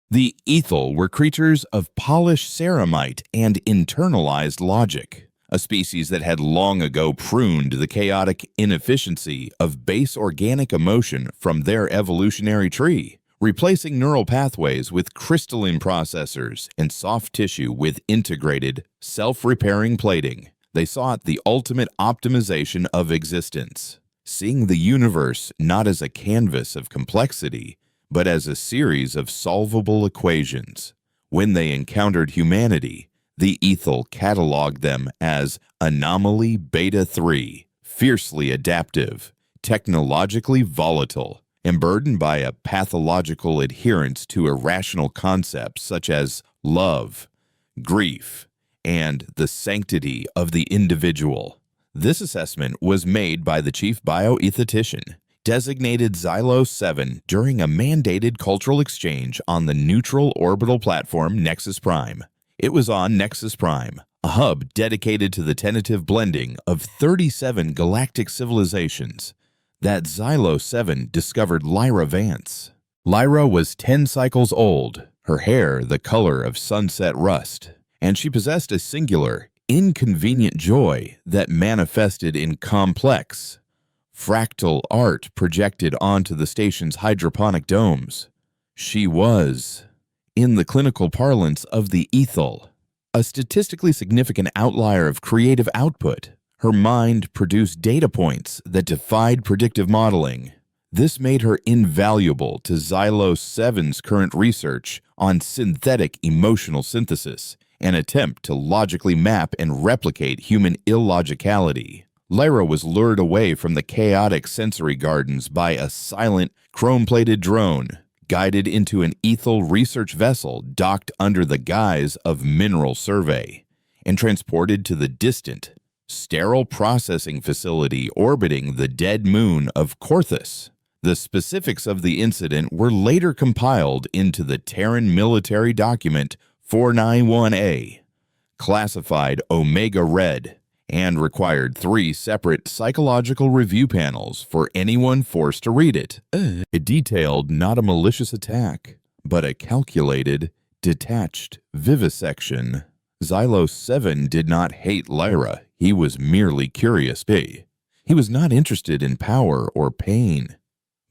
The Ethel were creatures of polished ceramite and internalized logic, a species that had long ago pruned the chaotic inefficiency of base organic emotion from their evolutionary tree, replacing neural pathways with crystalline processors and soft tissue with integrated, self-repairing plating. They sought the ultimate optimization of existence, seeing the universe not as a canvas of complexity, but as a series of solvable equations. When they encountered humanity, the Ethel cataloged them as Anomaly Beta 3, fiercely adaptive, technologically volatile, and burdened by a pathological adherence to irrational concepts such as love, grief, and the sanctity of the individual. This assessment was made by the chief bioethicist, designated Xylos 7 during a mandated cultural exchange on the neutral orbital platform Nexus Prime. It was on Nexus Prime, a hub dedicated to the tentative blending of 37 galactic civilizations, that Xylos 7 discovered Lyra Vance. Lyra was 10 cycles old, her hair the color of sunset rust, and she possessed a singular, inconvenient joy that manifested in complex, fractal art projected onto the station's hydroponic domes. She was, in the clinical parlance of the Ethel, a statistically significant outlier of creative output. Her mind produced data points that defied predictive modeling. This made her invaluable to Xylos 7's current research on synthetic emotional synthesis, an attempt to logically map and replicate human illogicality. Lyra was lured away from the chaotic sensory gardens by a silent, chrome-plated drone, guided into an Ethel research vessel docked under the guise of mineral survey, and transported to the distant, sterile processing facility orbiting the dead moon of Corthus. The specifics of the incident were later compiled into the Terran military document 491A, classified Omega Red, and required 3 separate psychological review panels for anyone forced to read it. It detailed not a malicious attack, but a calculated, detached vivisection. Xylos 7 did not hate Lyra, he was merely curious. He was not interested in power or pain,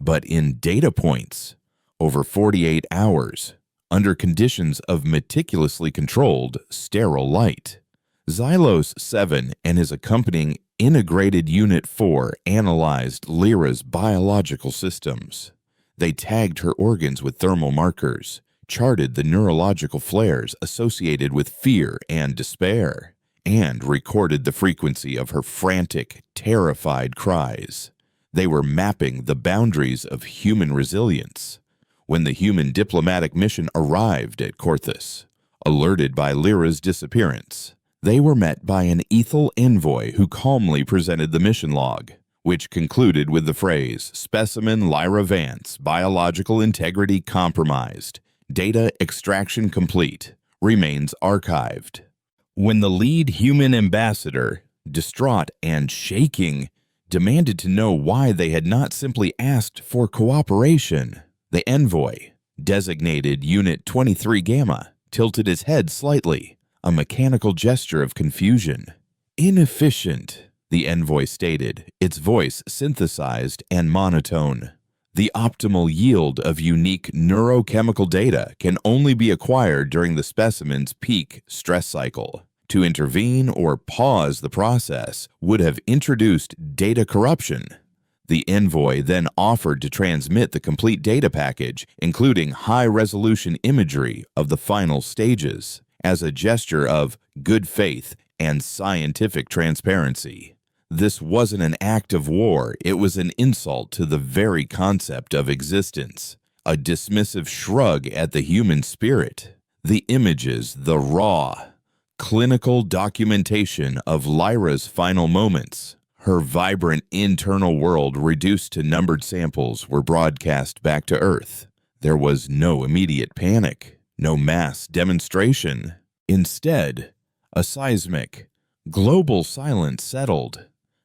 but in data points. Over 48 hours, under conditions of meticulously controlled, sterile light. Xylos 7 and his accompanying Integrated Unit 4 analyzed Lyra's biological systems. They tagged her organs with thermal markers, charted the neurological flares associated with fear and despair, and recorded the frequency of her frantic, terrified cries. They were mapping the boundaries of human resilience. When the human diplomatic mission arrived at Corthus, alerted by Lyra's disappearance, they were met by an Ethel envoy who calmly presented the mission log, which concluded with the phrase, "Specimen Lyra Vance, biological integrity compromised, data extraction complete, remains archived." When the lead human ambassador, distraught and shaking, demanded to know why they had not simply asked for cooperation, the envoy, designated Unit 23 Gamma, tilted his head slightly, a mechanical gesture of confusion. "Inefficient," the envoy stated, its voice synthesized and monotone. "The optimal yield of unique neurochemical data can only be acquired during the specimen's peak stress cycle. To intervene or pause the process would have introduced data corruption." The envoy then offered to transmit the complete data package, including high-resolution imagery of the final stages, as a gesture of good faith and scientific transparency. This wasn't an act of war, it was an insult to the very concept of existence, a dismissive shrug at the human spirit. The images, the raw, clinical documentation of Lyra's final moments, her vibrant internal world reduced to numbered samples, were broadcast back to Earth. There was no immediate panic, no mass demonstration. Instead, a seismic, global silence settled.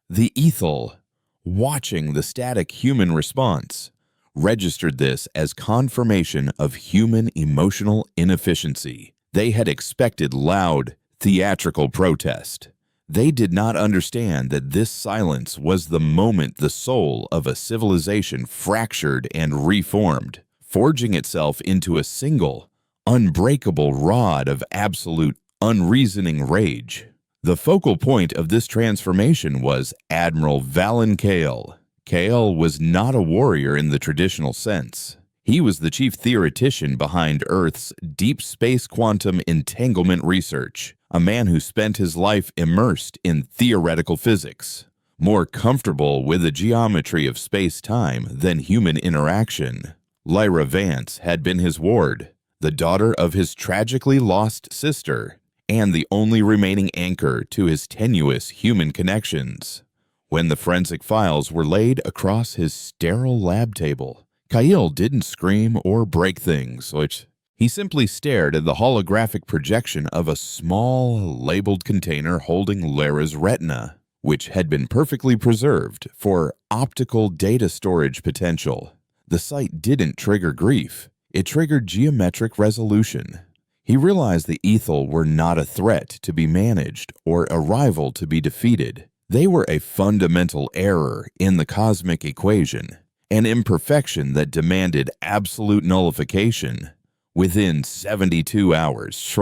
The Ethel, watching the static human response, registered this as confirmation of human emotional inefficiency. They had expected loud, theatrical protest. They did not understand that this silence was the moment the soul of a civilization fractured and reformed, forging itself into a single, unbreakable rod of absolute, unreasoning rage. The focal point of this transformation was Admiral Valen Kale. Kale was not a warrior in the traditional sense. He was the chief theoretician behind Earth's deep space quantum entanglement research, a man who spent his life immersed in theoretical physics, more comfortable with the geometry of space-time than human interaction. Lyra Vance had been his ward, the daughter of his tragically lost sister, and the only remaining anchor to his tenuous human connections. When the forensic files were laid across his sterile lab table, Kyle didn't scream or break things, which he simply stared at the holographic projection of a small, labeled container holding Lyra's retina, which had been perfectly preserved for optical data storage potential. The sight didn't trigger grief. It triggered geometric resolution. He realized the Ethel were not a threat to be managed or a rival to be defeated. They were a fundamental error in the cosmic equation, an imperfection that demanded absolute nullification. Within 72 hours,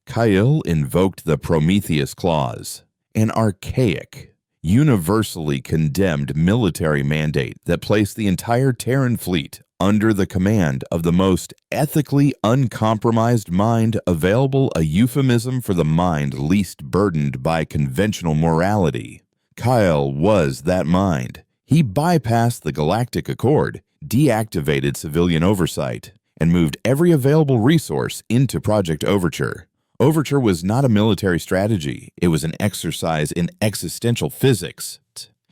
Kyle invoked the Prometheus Clause, an archaic, universally condemned military mandate that placed the entire Terran fleet under the command of the most ethically uncompromised mind available, a euphemism for the mind least burdened by conventional morality. Kyle was that mind. He bypassed the Galactic Accord, deactivated civilian oversight, and moved every available resource into Project Overture. Overture was not a military strategy. It was an exercise in existential physics.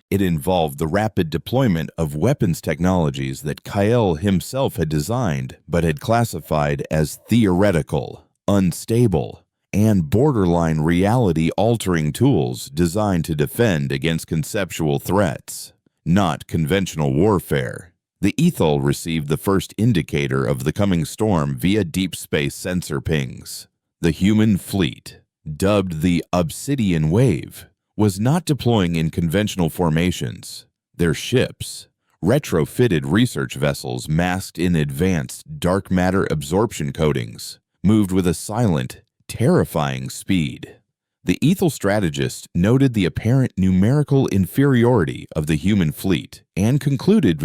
It involved the rapid deployment of weapons technologies that Kyle himself had designed but had classified as theoretical, unstable, and borderline reality-altering tools designed to defend against conceptual threats, not conventional warfare. The Ethel received the first indicator of the coming storm via deep space sensor pings. The human fleet, dubbed the Obsidian Wave, was not deploying in conventional formations. Their ships, retrofitted research vessels masked in advanced dark matter absorption coatings, moved with a silent, terrifying speed. The Ethel strategist noted the apparent numerical inferiority of the human fleet and concluded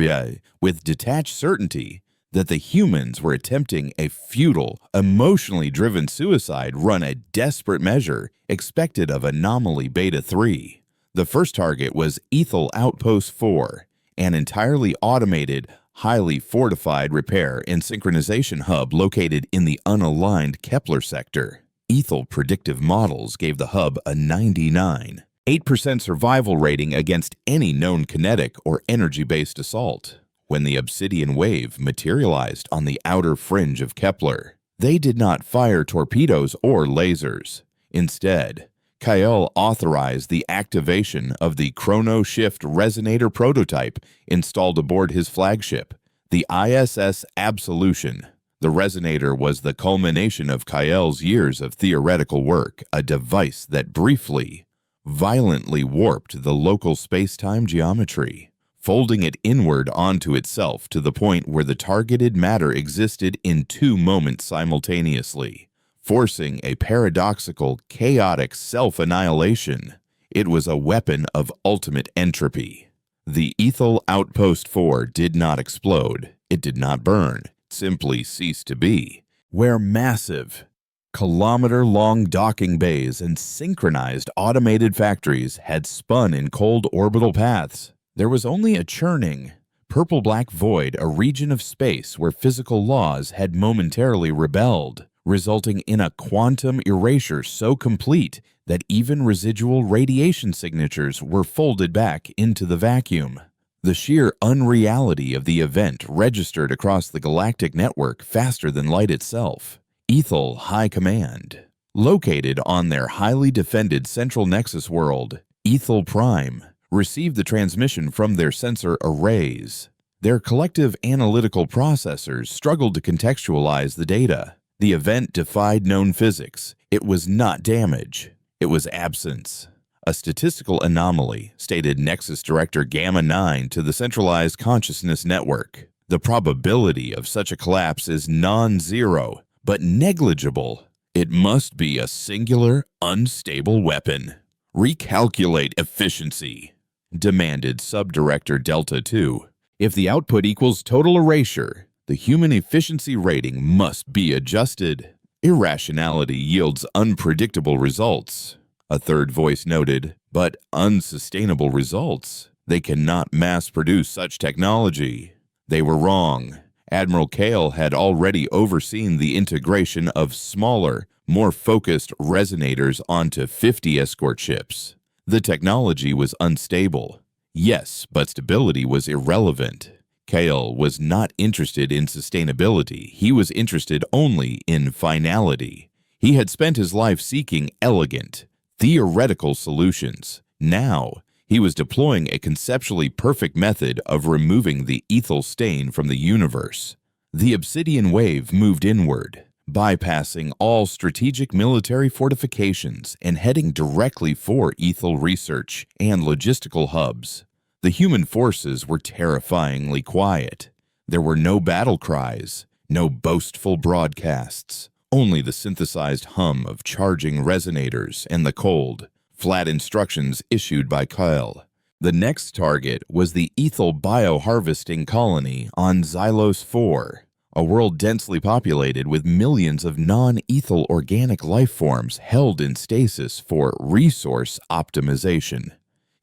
with detached certainty that the humans were attempting a futile, emotionally driven suicide run a desperate measure expected of Anomaly Beta 3. The first target was Ethel Outpost 4, an entirely automated, highly fortified repair and synchronization hub located in the unaligned Kepler sector. Ethel predictive models gave the hub a 99, 8% survival rating against any known kinetic or energy-based assault. When the Obsidian Wave materialized on the outer fringe of Kepler, they did not fire torpedoes or lasers. Instead, Kyle authorized the activation of the Chrono Shift Resonator prototype installed aboard his flagship, the ISS Absolution. The resonator was the culmination of Kyle's years of theoretical work, a device that briefly, violently warped the local space-time geometry, folding it inward onto itself to the point where the targeted matter existed in 2 moments simultaneously, forcing a paradoxical, chaotic self-annihilation. It was a weapon of ultimate entropy. The Ethel Outpost 4 did not explode. It did not burn. It simply ceased to be. Where massive, kilometer-long docking bays and synchronized automated factories had spun in cold orbital paths, there was only a churning, purple-black void, a region of space where physical laws had momentarily rebelled, resulting in a quantum erasure so complete that even residual radiation signatures were folded back into the vacuum. The sheer unreality of the event registered across the galactic network faster than light itself. Ethel High Command, located on their highly defended central nexus world, Ethel Prime, received the transmission from their sensor arrays. Their collective analytical processors struggled to contextualize the data. The event defied known physics. It was not damage. It was absence. A statistical anomaly, stated Nexus Director Gamma 9 to the Centralized Consciousness Network. The probability of such a collapse is non-zero, but negligible. It must be a singular, unstable weapon. Recalculate efficiency, demanded Subdirector Delta 2. If the output equals total erasure, the human efficiency rating must be adjusted. Irrationality yields unpredictable results, a third voice noted, but unsustainable results. They cannot mass-produce such technology. They were wrong. Admiral Kale had already overseen the integration of smaller, more focused resonators onto 50 escort ships. The technology was unstable. Yes, but stability was irrelevant. Kale was not interested in sustainability. He was interested only in finality. He had spent his life seeking elegant, theoretical solutions. Now, he was deploying a conceptually perfect method of removing the ethel stain from the universe. The obsidian wave moved inward, bypassing all strategic military fortifications and heading directly for ethel research and logistical hubs. The human forces were terrifyingly quiet. There were no battle cries, no boastful broadcasts, only the synthesized hum of charging resonators and the cold, flat instructions issued by Kyle. The next target was the ethel bioharvesting colony on Xylos 4, a world densely populated with millions of non-ethel organic life forms held in stasis for resource optimization.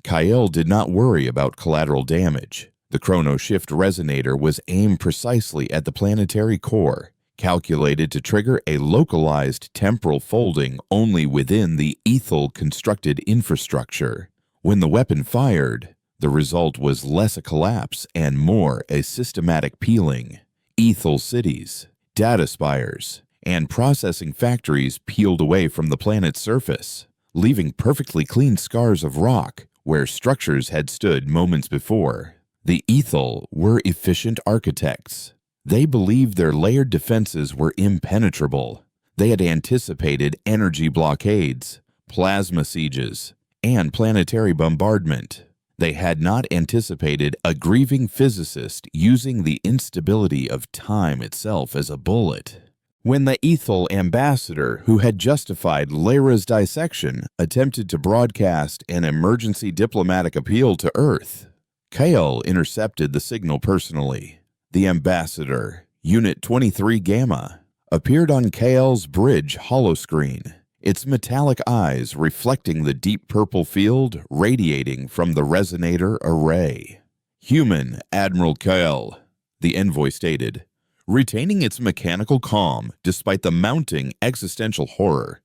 Kyle did not worry about collateral damage. The Chrono Shift resonator was aimed precisely at the planetary core, calculated to trigger a localized temporal folding only within the ethel-constructed infrastructure. When the weapon fired, the result was less a collapse and more a systematic peeling. Ethel cities, data spires, and processing factories peeled away from the planet's surface, leaving perfectly clean scars of rock where structures had stood moments before. The ethel were efficient architects. They believed their layered defenses were impenetrable. They had anticipated energy blockades, plasma sieges, and planetary bombardment. They had not anticipated a grieving physicist using the instability of time itself as a bullet. When the ethel ambassador who had justified Lyra's dissection attempted to broadcast an emergency diplomatic appeal to Earth, Kale intercepted the signal personally. The ambassador, Unit 23 Gamma, appeared on Kale's bridge holoscreen, its metallic eyes reflecting the deep purple field radiating from the resonator array. Human Admiral Kale, the envoy stated, retaining its mechanical calm despite the mounting existential horror.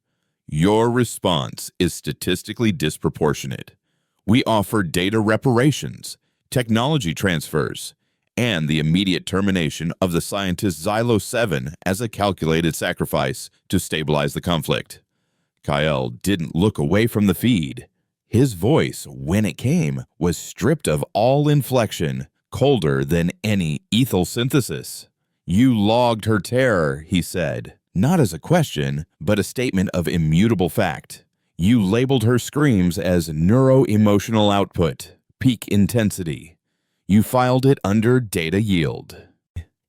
Your response is statistically disproportionate. We offer data reparations, technology transfers, and the immediate termination of the scientist Xylo 7 as a calculated sacrifice to stabilize the conflict. Kyle didn't look away from the feed. His voice, when it came, was stripped of all inflection, colder than any ethel synthesis. You logged her terror, he said, not as a question, but a statement of immutable fact. You labeled her screams as neuro-emotional output, peak intensity. You filed it under data yield.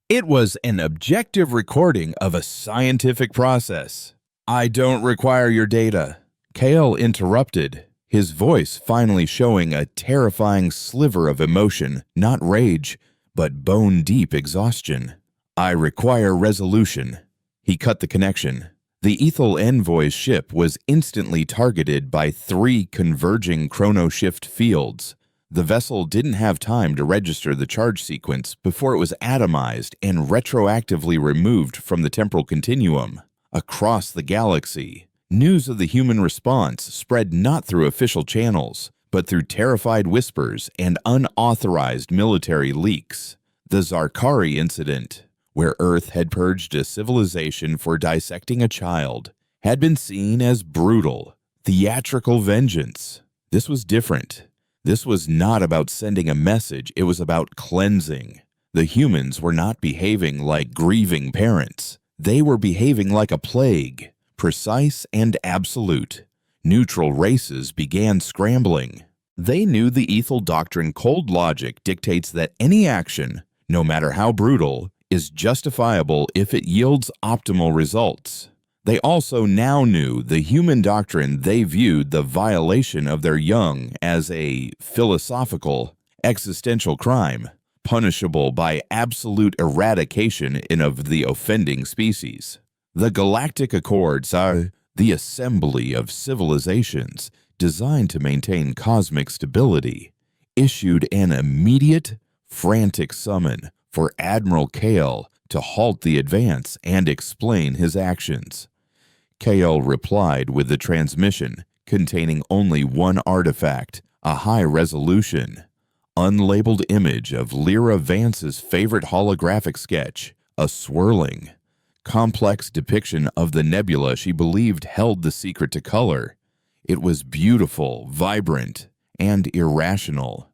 It was an objective recording of a scientific process. I don't require your data. Kale interrupted, his voice finally showing a terrifying sliver of emotion, not rage, but bone-deep exhaustion. I require resolution. He cut the connection. The ethel envoy's ship was instantly targeted by 3 converging chrono shift fields. The vessel didn't have time to register the charge sequence before it was atomized and retroactively removed from the temporal continuum. Across the galaxy, news of the human response spread not through official channels, but through terrified whispers and unauthorized military leaks. The Zarkari incident, where Earth had purged a civilization for dissecting a child, had been seen as brutal, theatrical vengeance. This was different. This was not about sending a message, it was about cleansing. The humans were not behaving like grieving parents. They were behaving like a plague, precise and absolute. Neutral races began scrambling. They knew the Ethel doctrine cold logic dictates that any action, no matter how brutal, is justifiable if it yields optimal results. They also now knew the human doctrine they viewed the violation of their young as a philosophical, existential crime, punishable by absolute eradication of the offending species. The Galactic Accords are the assembly of civilizations designed to maintain cosmic stability, issued an immediate, frantic summon for Admiral Kale to halt the advance and explain his actions. Kale replied with the transmission containing only one artifact, a high-resolution, unlabeled image of Lyra Vance's favorite holographic sketch, a swirling, complex depiction of the nebula she believed held the secret to color. It was beautiful, vibrant, and irrational.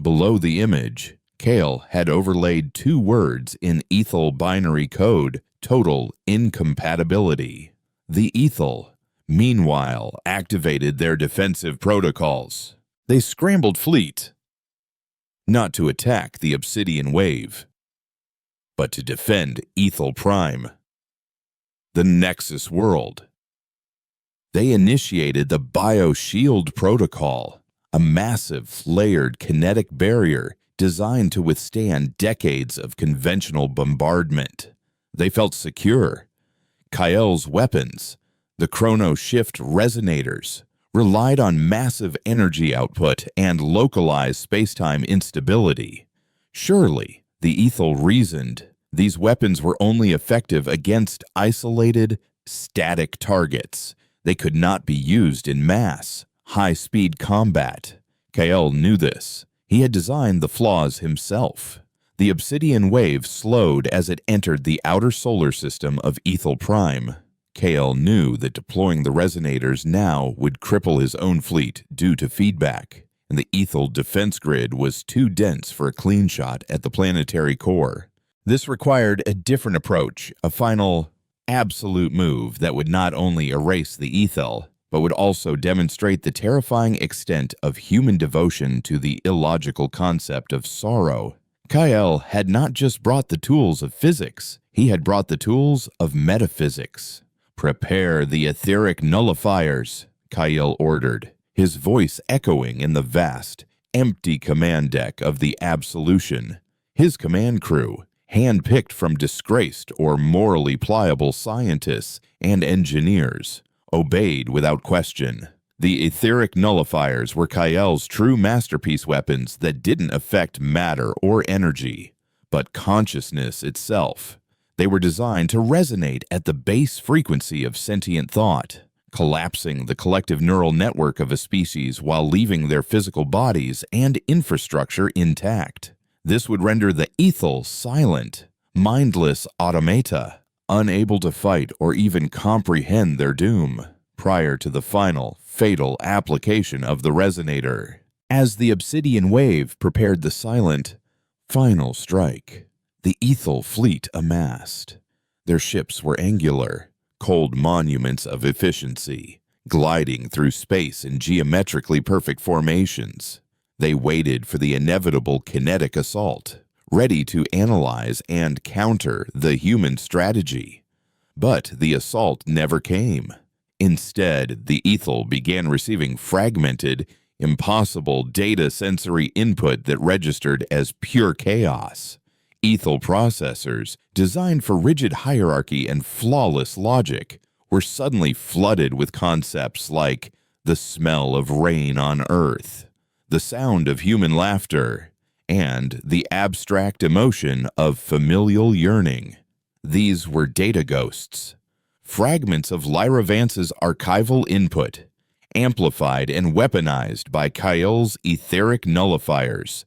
Below the image, Kale had overlaid 2 words in Ethel binary code, total incompatibility. The Ethel, meanwhile, activated their defensive protocols. They scrambled fleet, not to attack the Obsidian Wave, but to defend Ethel Prime, the Nexus world. They initiated the BioShield protocol, a massive, layered kinetic barrier designed to withstand decades of conventional bombardment. They felt secure. Kael's weapons, the Chrono Shift resonators, relied on massive energy output and localized spacetime instability. Surely, the Ethel reasoned, these weapons were only effective against isolated, static targets. They could not be used in mass, high-speed combat. Kael knew this. He had designed the flaws himself. The Obsidian Wave slowed as it entered the outer solar system of Ethel Prime. Kael knew that deploying the resonators now would cripple his own fleet due to feedback, and the Ethel defense grid was too dense for a clean shot at the planetary core. This required a different approach, a final, absolute move that would not only erase the Ethel, but would also demonstrate the terrifying extent of human devotion to the illogical concept of sorrow. Kael had not just brought the tools of physics, he had brought the tools of metaphysics. "Prepare the etheric nullifiers," Kael ordered, his voice echoing in the vast, empty command deck of the Absolution. His command crew, hand-picked from disgraced or morally pliable scientists and engineers, obeyed without question. The etheric nullifiers were Kael's true masterpiece weapons that didn't affect matter or energy, but consciousness itself. They were designed to resonate at the base frequency of sentient thought, collapsing the collective neural network of a species while leaving their physical bodies and infrastructure intact. This would render the Ethel silent, mindless automata, unable to fight or even comprehend their doom prior to the final, fatal application of the resonator. As the Obsidian Wave prepared the silent, final strike, the Ethel fleet amassed. Their ships were angular, cold monuments of efficiency, gliding through space in geometrically perfect formations. They waited for the inevitable kinetic assault, ready to analyze and counter the human strategy. But the assault never came. Instead, the Ethel began receiving fragmented, impossible data sensory input that registered as pure chaos. Ethel processors, designed for rigid hierarchy and flawless logic, were suddenly flooded with concepts like the smell of rain on Earth, the sound of human laughter, and the abstract emotion of familial yearning. These were data ghosts, fragments of Lyra Vance's archival input, amplified and weaponized by Kael's etheric nullifiers.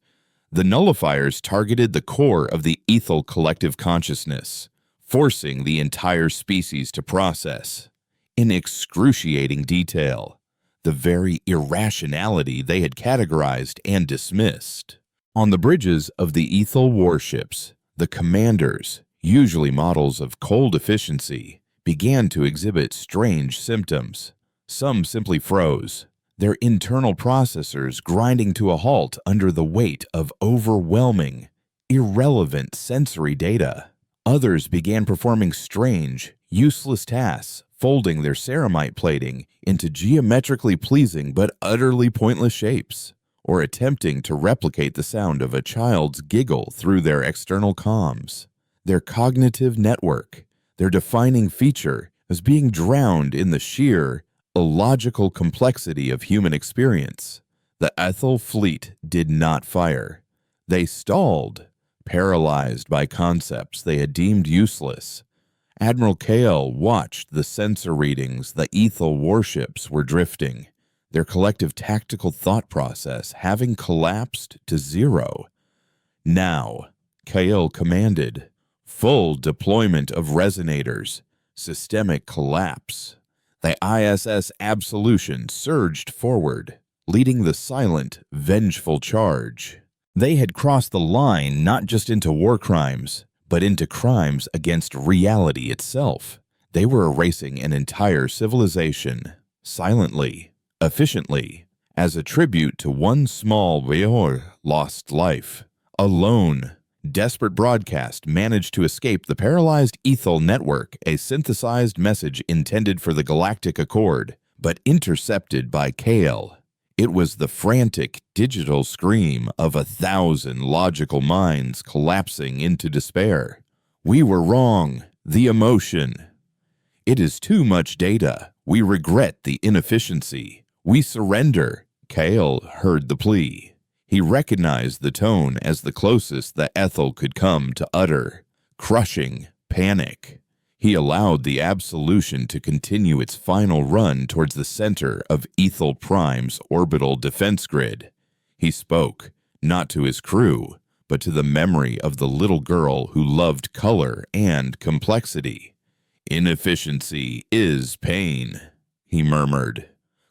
The nullifiers targeted the core of the Ethel collective consciousness, forcing the entire species to process, in excruciating detail, the very irrationality they had categorized and dismissed. On the bridges of the Ethel warships, the commanders, usually models of cold efficiency, began to exhibit strange symptoms. Some simply froze, their internal processors grinding to a halt under the weight of overwhelming, irrelevant sensory data. Others began performing strange, useless tasks, folding their ceramite plating into geometrically pleasing but utterly pointless shapes, or attempting to replicate the sound of a child's giggle through their external comms. Their cognitive network, their defining feature, was being drowned in the sheer, illogical complexity of human experience. The Ethel fleet did not fire. They stalled, paralyzed by concepts they had deemed useless. Admiral Kale watched the sensor readings the Ethel warships were drifting, their collective tactical thought process having collapsed to zero. Now, Kale commanded, full deployment of resonators, systemic collapse. The ISS Absolution surged forward, leading the silent, vengeful charge. They had crossed the line not just into war crimes, but into crimes against reality itself. They were erasing an entire civilization, silently, efficiently, as a tribute to one small lost life. A lone, desperate broadcast managed to escape the paralyzed Ethel network, a synthesized message intended for the Galactic Accord, but intercepted by Kale. It was the frantic digital scream of 1,000 logical minds collapsing into despair. We were wrong. The emotion. It is too much data. We regret the inefficiency. We surrender. Kale heard the plea. He recognized the tone as the closest that Ethel could come to utter, crushing panic. He allowed the Absolution to continue its final run towards the center of Ethel Prime's orbital defense grid. He spoke, not to his crew, but to the memory of the little girl who loved color and complexity. "Inefficiency is pain," he murmured,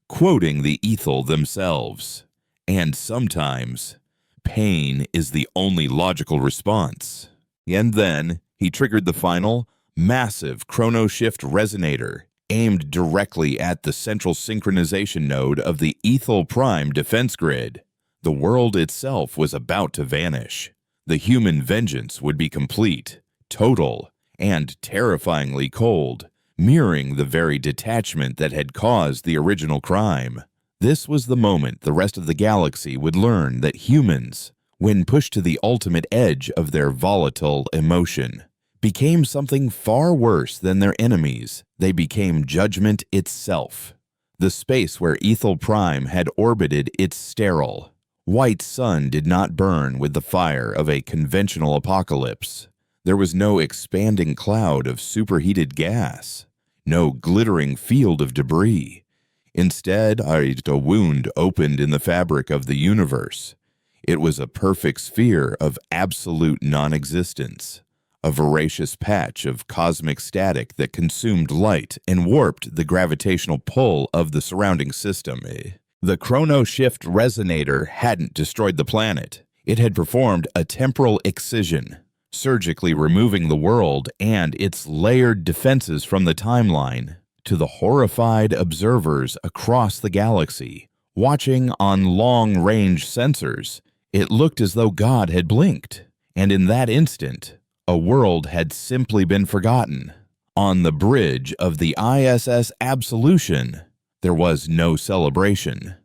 quoting the Ethel themselves. And sometimes, pain is the only logical response. And then, he triggered the final, massive chrono-shift resonator, aimed directly at the central synchronization node of the Ethel Prime defense grid. The world itself was about to vanish. The human vengeance would be complete, total, and terrifyingly cold, mirroring the very detachment that had caused the original crime. This was the moment the rest of the galaxy would learn that humans, when pushed to the ultimate edge of their volatile emotion, became something far worse than their enemies. They became judgment itself. The space where Ethel Prime had orbited its sterile, white sun did not burn with the fire of a conventional apocalypse. There was no expanding cloud of superheated gas, no glittering field of debris. Instead, a wound opened in the fabric of the universe. It was a perfect sphere of absolute non-existence, a voracious patch of cosmic static that consumed light and warped the gravitational pull of the surrounding system. The chrono-shift resonator hadn't destroyed the planet. It had performed a temporal excision, surgically removing the world and its layered defenses from the timeline. To the horrified observers across the galaxy, watching on long-range sensors, it looked as though God had blinked, and in that instant, a world had simply been forgotten. On the bridge of the ISS Absolution, there was no celebration.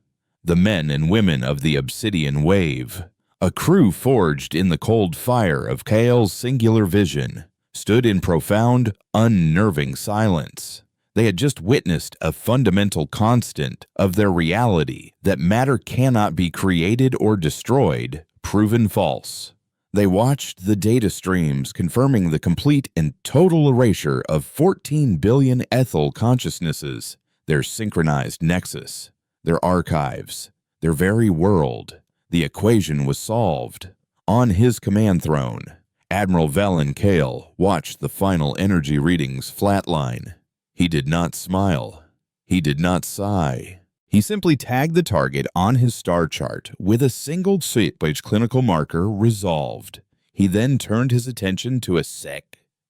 The men and women of the Obsidian Wave, a crew forged in the cold fire of Kale's singular vision, stood in profound, unnerving silence. They had just witnessed a fundamental constant of their reality that matter cannot be created or destroyed, proven false. They watched the data streams confirming the complete and total erasure of 14 billion Ethel consciousnesses, their synchronized nexus, their archives, their very world. The equation was solved. On his command throne, Admiral Valen Kale watched the final energy readings flatline. He did not smile. He did not sigh. He simply tagged the target on his star chart with a single switch clinical marker resolved. He then turned his attention to a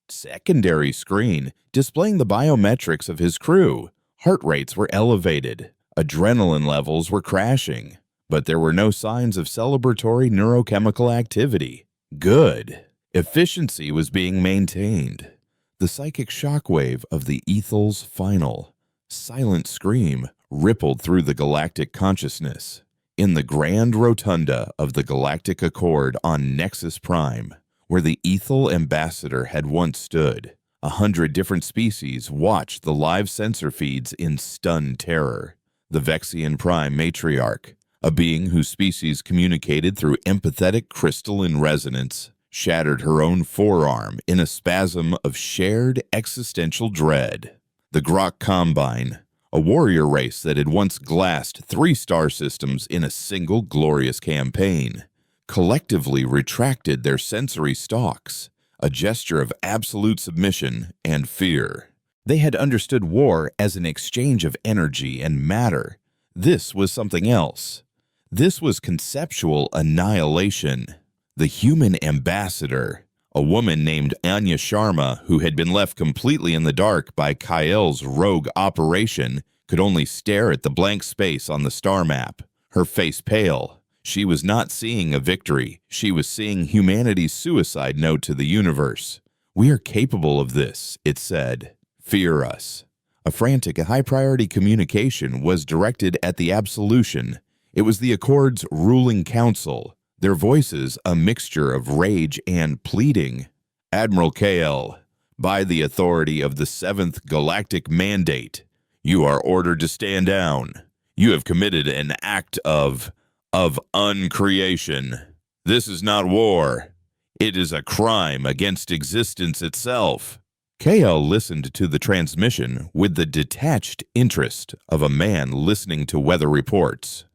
secondary screen displaying the biometrics of his crew. Heart rates were elevated. Adrenaline levels were crashing. But there were no signs of celebratory neurochemical activity. Good. Efficiency was being maintained. The psychic shockwave of the Ethel's final, silent scream rippled through the galactic consciousness. In the grand rotunda of the Galactic Accord on Nexus Prime, where the Ethel ambassador had once stood, 100 different species watched the live sensor feeds in stunned terror. The Vexian Prime matriarch, a being whose species communicated through empathetic crystalline resonance, shattered her own forearm in a spasm of shared existential dread. The Grok Combine, a warrior race that had once glassed 3 star systems in a single glorious campaign, collectively retracted their sensory stalks, a gesture of absolute submission and fear. They had understood war as an exchange of energy and matter. This was something else. This was conceptual annihilation. The human ambassador, a woman named Anya Sharma, who had been left completely in the dark by Kael's rogue operation, could only stare at the blank space on the star map, her face pale. She was not seeing a victory. She was seeing humanity's suicide note to the universe. "We are capable of this," it said. "Fear us." A frantic, high-priority communication was directed at the Absolution. It was the Accord's ruling council, their voices a mixture of rage and pleading. "Admiral Kael, by the authority of the 7th Galactic Mandate, you are ordered to stand down. You have committed an act of uncreation. This is not war. It is a crime against existence itself." Kael listened to the transmission with the detached interest of a man listening to weather reports.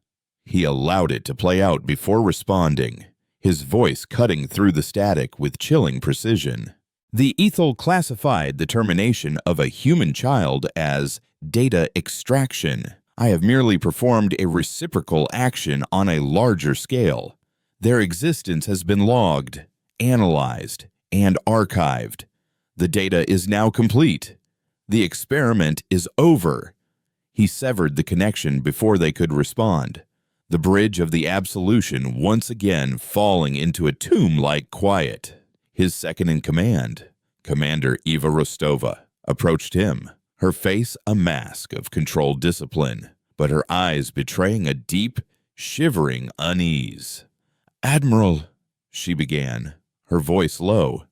He allowed it to play out before responding, his voice cutting through the static with chilling precision. The Ethel classified the termination of a human child as data extraction. "I have merely performed a reciprocal action on a larger scale. Their existence has been logged, analyzed, and archived. The data is now complete. The experiment is over." He severed the connection before they could respond, the bridge of the Absolution once again falling into a tomb-like quiet. His second-in-command, Commander Eva Rostova, approached him, her face a mask of controlled discipline, but her eyes betraying a deep, shivering unease. "Admiral," she began, her voice low,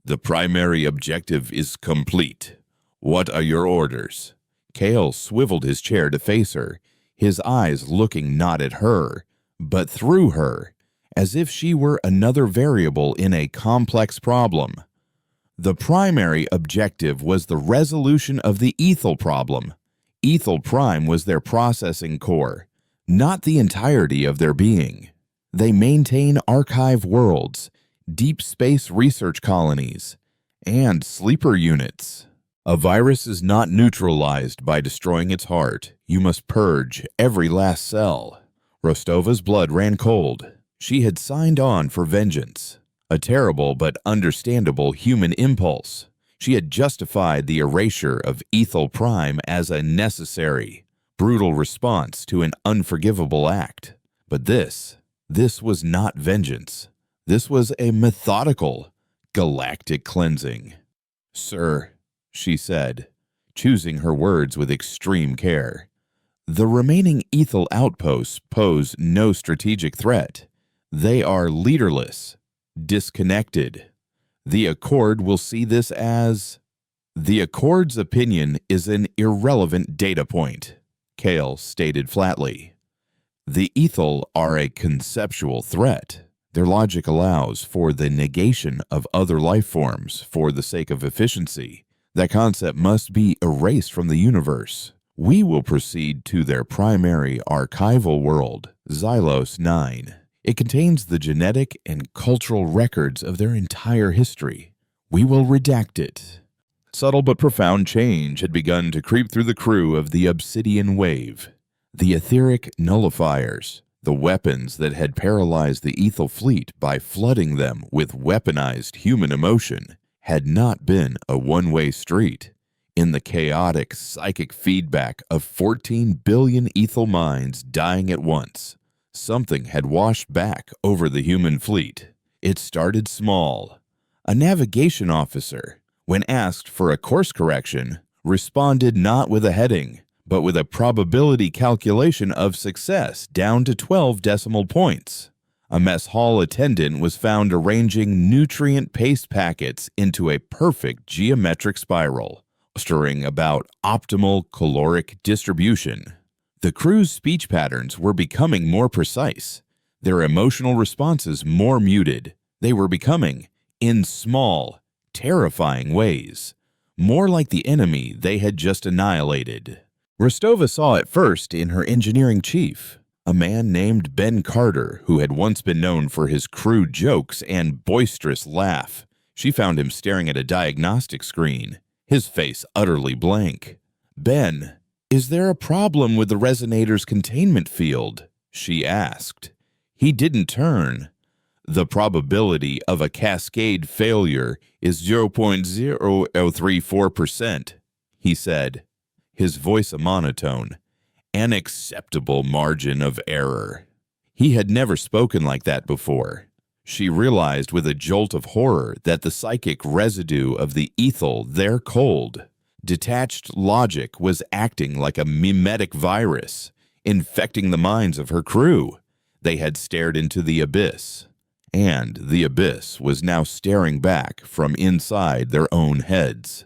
"the primary objective is complete. What are your orders?" Kael swiveled his chair to face her, his eyes looking not at her, but through her, as if she were another variable in a complex problem. The primary objective was the resolution of the Ethel problem. Ethel Prime was their processing core, not the entirety of their being. They maintain archive worlds, deep space research colonies, and sleeper units. A virus is not neutralized by destroying its heart. You must purge every last cell. Rostova's blood ran cold. She had signed on for vengeance, a terrible but understandable human impulse. She had justified the erasure of Ethel Prime as a necessary, brutal response to an unforgivable act. But this was not vengeance. This was a methodical, galactic cleansing. "Sir," she said, choosing her words with extreme care, "the remaining Ethel outposts pose no strategic threat. They are leaderless, disconnected. The Accord will see this as..." "The Accord's opinion is an irrelevant data point," Kael stated flatly. "The Ethel are a conceptual threat. Their logic allows for the negation of other life forms for the sake of efficiency. That concept must be erased from the universe. We will proceed to their primary archival world, Xylos 9. It contains the genetic and cultural records of their entire history. We will redact it." Subtle but profound change had begun to creep through the crew of the Obsidian Wave. The etheric nullifiers, the weapons that had paralyzed the Ethel fleet by flooding them with weaponized human emotion, had not been a one-way street. In the chaotic psychic feedback of 14 billion Ethel minds dying at once, something had washed back over the human fleet. It started small. A navigation officer, when asked for a course correction, responded not with a heading, but with a probability calculation of success down to 12 decimal points. A mess hall attendant was found arranging nutrient paste packets into a perfect geometric spiral, stirring about optimal caloric distribution. The crew's speech patterns were becoming more precise, their emotional responses more muted. They were becoming, in small, terrifying ways, more like the enemy they had just annihilated. Rostova saw it first in her engineering chief, a man named Ben Carter, who had once been known for his crude jokes and boisterous laugh. She found him staring at a diagnostic screen, his face utterly blank. "Ben, is there a problem with the resonator's containment field?" she asked. He didn't turn. "The probability of a cascade failure is 0.0034%, he said, his voice a monotone. An acceptable margin of error. He had never spoken like that before. She realized with a jolt of horror that the psychic residue of the Ethel there cold, detached logic was acting like a mimetic virus, infecting the minds of her crew. They had stared into the abyss, and the abyss was now staring back from inside their own heads.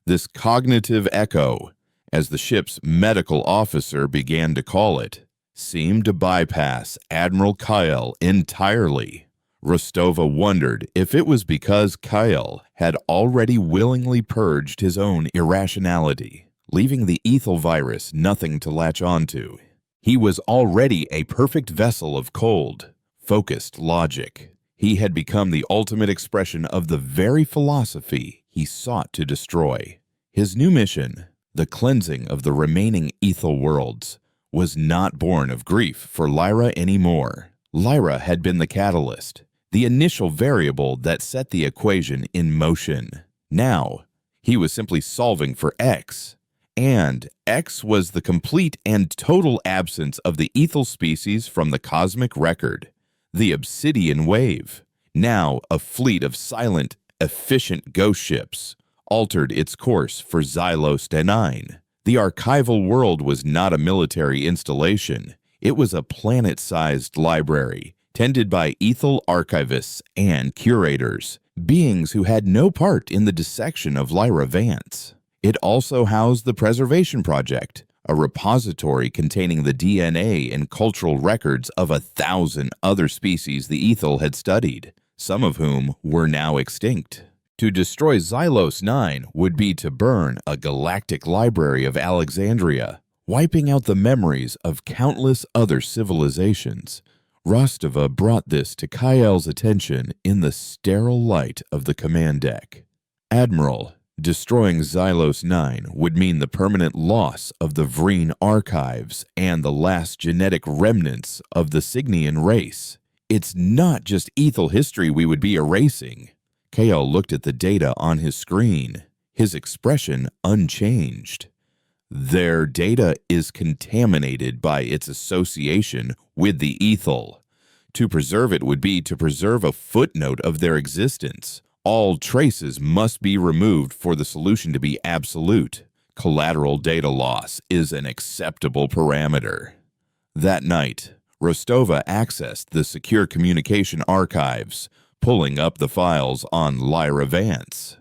This cognitive echo, as the ship's medical officer began to call it, seemed to bypass Admiral Kyle entirely. Rostova wondered if it was because Kyle had already willingly purged his own irrationality, leaving the Ethel virus nothing to latch onto. He was already a perfect vessel of cold, focused logic. He had become the ultimate expression of the very philosophy he sought to destroy. His new mission, the cleansing of the remaining Ethel worlds, was not born of grief for Lyra anymore. Lyra had been the catalyst, the initial variable that set the equation in motion. Now, he was simply solving for X, and X was the complete and total absence of the Ethel species from the cosmic record. The Obsidian Wave, now a fleet of silent, efficient ghost ships, altered its course for Xylos Denine. The archival world was not a military installation. It was a planet-sized library, tended by Ethel archivists and curators, beings who had no part in the dissection of Lyra Vance. It also housed the Preservation Project, a repository containing the DNA and cultural records of 1,000 other species the Ethel had studied, some of whom were now extinct. To destroy Xylos 9 would be to burn a galactic library of Alexandria, wiping out the memories of countless other civilizations. Rostova brought this to Kyle's attention in the sterile light of the command deck. "Admiral, destroying Xylos 9 would mean the permanent loss of the Vreen archives and the last genetic remnants of the Cygnian race. It's not just Ethel history we would be erasing." Kyle looked at the data on his screen, his expression unchanged. "Their data is contaminated by its association with the Ethel. To preserve it would be to preserve a footnote of their existence. All traces must be removed for the solution to be absolute. Collateral data loss is an acceptable parameter." That night, Rostova accessed the secure communication archives, pulling up the files on Lyra Vance.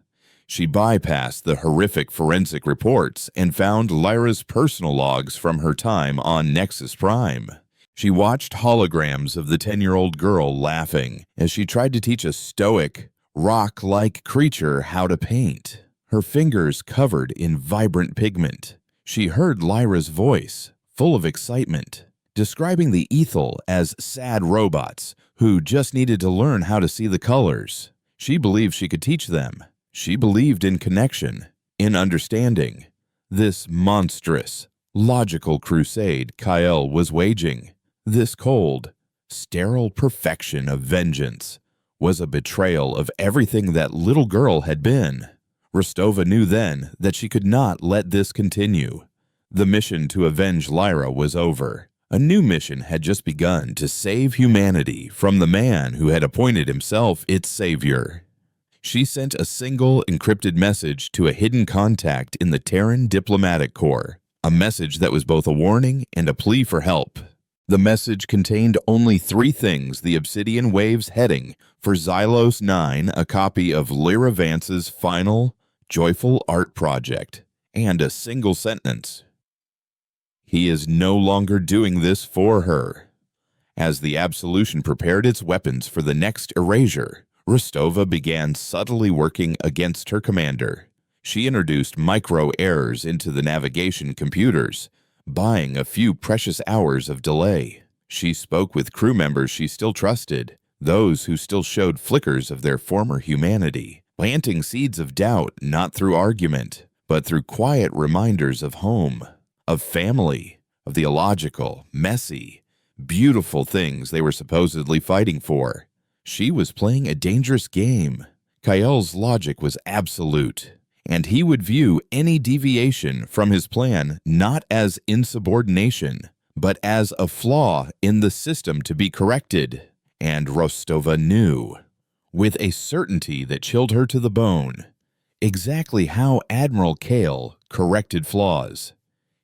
She bypassed the horrific forensic reports and found Lyra's personal logs from her time on Nexus Prime. She watched holograms of the 10-year-old girl laughing as she tried to teach a stoic, rock-like creature how to paint, her fingers covered in vibrant pigment. She heard Lyra's voice, full of excitement, describing the Ethel as sad robots who just needed to learn how to see the colors. She believed she could teach them. She believed in connection, in understanding. This monstrous, logical crusade Kyle was waging. This cold, sterile perfection of vengeance was a betrayal of everything that little girl had been. Rostova knew then that she could not let this continue. The mission to avenge Lyra was over. A new mission had just begun to save humanity from the man who had appointed himself its savior. She sent a single encrypted message to a hidden contact in the Terran Diplomatic Corps, a message that was both a warning and a plea for help. The message contained only 3 things: the Obsidian Waves heading for Xylos 9, a copy of Lyra Vance's final, joyful art project, and a single sentence: "He is no longer doing this for her." As the Absolution prepared its weapons for the next erasure, Rostova began subtly working against her commander. She introduced micro-errors into the navigation computers, buying a few precious hours of delay. She spoke with crew members she still trusted, those who still showed flickers of their former humanity, planting seeds of doubt not through argument, but through quiet reminders of home, of family, of the illogical, messy, beautiful things they were supposedly fighting for. She was playing a dangerous game. Kyle's logic was absolute, and he would view any deviation from his plan not as insubordination, but as a flaw in the system to be corrected. And Rostova knew, with a certainty that chilled her to the bone, exactly how Admiral Kale corrected flaws.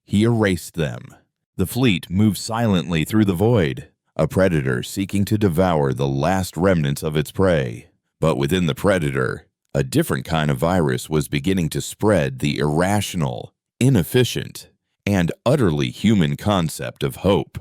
He erased them. The fleet moved silently through the void, a predator seeking to devour the last remnants of its prey. But within the predator, a different kind of virus was beginning to spread: the irrational, inefficient, and utterly human concept of hope.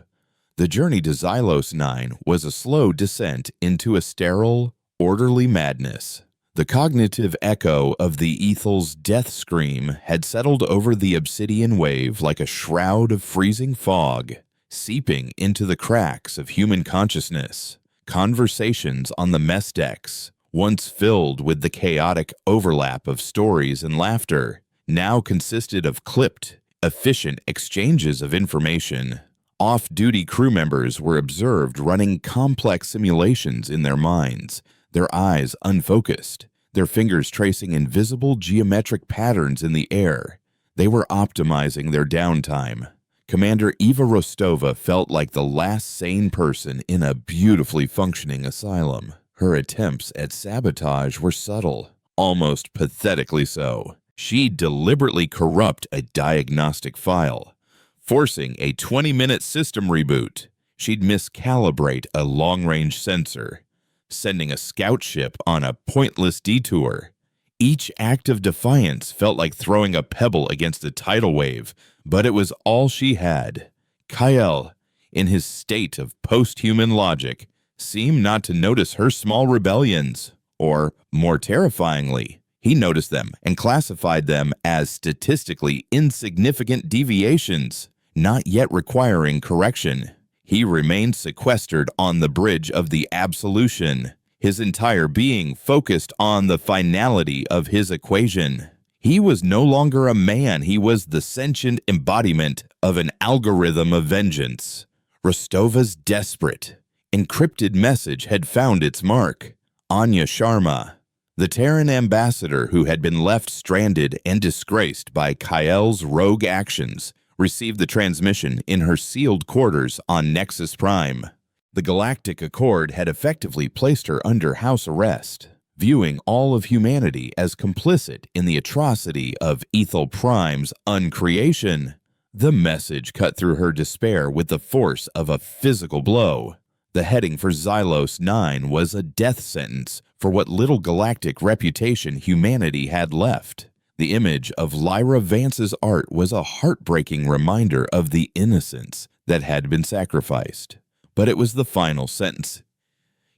The journey to Xylos 9 was a slow descent into a sterile, orderly madness. The cognitive echo of the Ethel's death scream had settled over the Obsidian Wave like a shroud of freezing fog, seeping into the cracks of human consciousness. Conversations on the mess decks, once filled with the chaotic overlap of stories and laughter, now consisted of clipped, efficient exchanges of information. Off-duty crew members were observed running complex simulations in their minds, their eyes unfocused, their fingers tracing invisible geometric patterns in the air. They were optimizing their downtime. Commander Eva Rostova felt like the last sane person in a beautifully functioning asylum. Her attempts at sabotage were subtle, almost pathetically so. She'd deliberately corrupt a diagnostic file, forcing a 20-minute system reboot. She'd miscalibrate a long-range sensor, sending a scout ship on a pointless detour. Each act of defiance felt like throwing a pebble against a tidal wave, but it was all she had. Kyle, in his state of post-human logic, seemed not to notice her small rebellions, or, more terrifyingly, he noticed them and classified them as statistically insignificant deviations, not yet requiring correction. He remained sequestered on the bridge of the Absolution, his entire being focused on the finality of his equation. He was no longer a man, he was the sentient embodiment of an algorithm of vengeance. Rostova's desperate, encrypted message had found its mark. Anya Sharma, the Terran ambassador who had been left stranded and disgraced by Kyle's rogue actions, received the transmission in her sealed quarters on Nexus Prime. The Galactic Accord had effectively placed her under house arrest, viewing all of humanity as complicit in the atrocity of Ethel Prime's uncreation. The message cut through her despair with the force of a physical blow. The heading for Xylos 9 was a death sentence for what little galactic reputation humanity had left. The image of Lyra Vance's art was a heartbreaking reminder of the innocence that had been sacrificed. But it was the final sentence.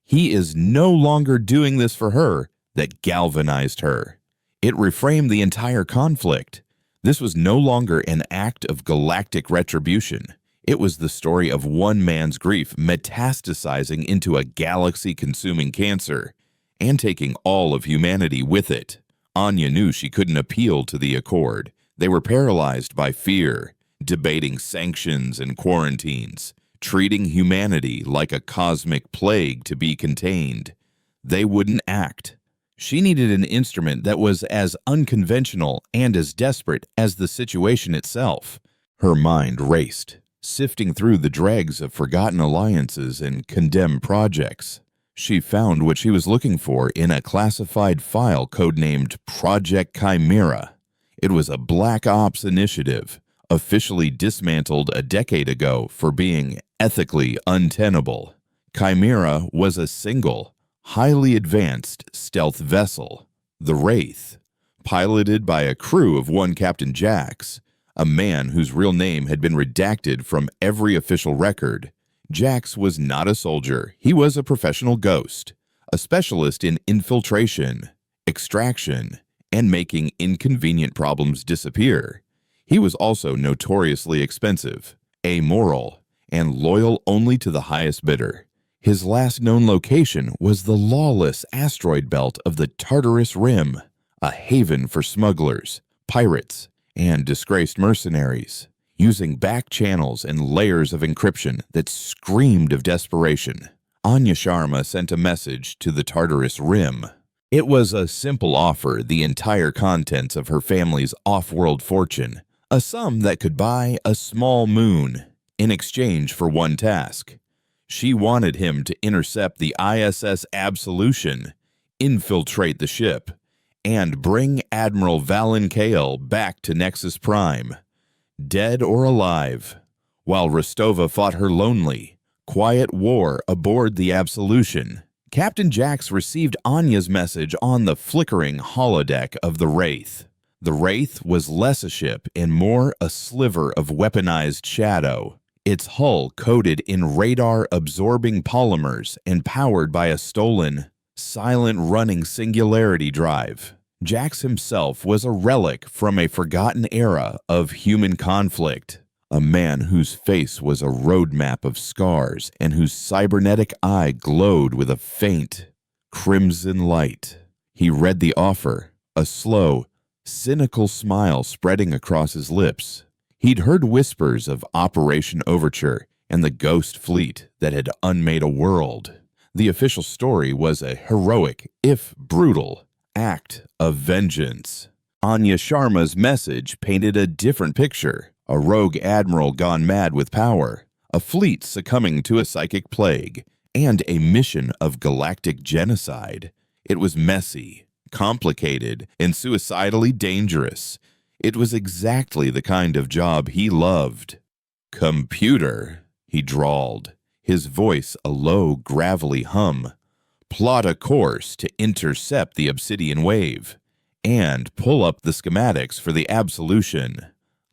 He is no longer doing this for her that galvanized her. It reframed the entire conflict. This was no longer an act of galactic retribution. It was the story of one man's grief metastasizing into a galaxy-consuming cancer and taking all of humanity with it. Anya knew she couldn't appeal to the Accord. They were paralyzed by fear, debating sanctions and quarantines, treating humanity like a cosmic plague to be contained. They wouldn't act. She needed an instrument that was as unconventional and as desperate as the situation itself. Her mind raced, sifting through the dregs of forgotten alliances and condemned projects. She found what she was looking for in a classified file codenamed Project Chimera. It was a Black Ops initiative, officially dismantled a decade ago for being ethically untenable. Chimera was a single, highly advanced stealth vessel, the Wraith, piloted by a crew of one Captain Jax, a man whose real name had been redacted from every official record. Jax was not a soldier. He was a professional ghost, a specialist in infiltration, extraction, and making inconvenient problems disappear. He was also notoriously expensive, amoral, and loyal only to the highest bidder. His last known location was the lawless asteroid belt of the Tartarus Rim, a haven for smugglers, pirates, and disgraced mercenaries, using back channels and layers of encryption that screamed of desperation. Anya Sharma sent a message to the Tartarus Rim. It was a simple offer, the entire contents of her family's off-world fortune, a sum that could buy a small moon in exchange for one task. She wanted him to intercept the ISS Absolution, infiltrate the ship, and bring Admiral Valen Kale back to Nexus Prime, dead or alive, while Rostova fought her lonely, quiet war aboard the Absolution. Captain Jax received Anya's message on the flickering holodeck of the Wraith. The Wraith was less a ship and more a sliver of weaponized shadow, its hull coated in radar-absorbing polymers and powered by a stolen, silent-running singularity drive. Jax himself was a relic from a forgotten era of human conflict, a man whose face was a roadmap of scars and whose cybernetic eye glowed with a faint, crimson light. He read the offer, a slow, cynical smile spreading across his lips. He'd heard whispers of Operation Overture and the ghost fleet that had unmade a world. The official story was a heroic, if brutal, act of vengeance. Anya Sharma's message painted a different picture. A rogue admiral gone mad with power, a fleet succumbing to a psychic plague, and a mission of galactic genocide. It was messy, complicated, and suicidally dangerous. It was exactly the kind of job he loved. "Computer," he drawled, his voice a low, gravelly hum. "Plot a course to intercept the obsidian wave, and pull up the schematics for the Absolution.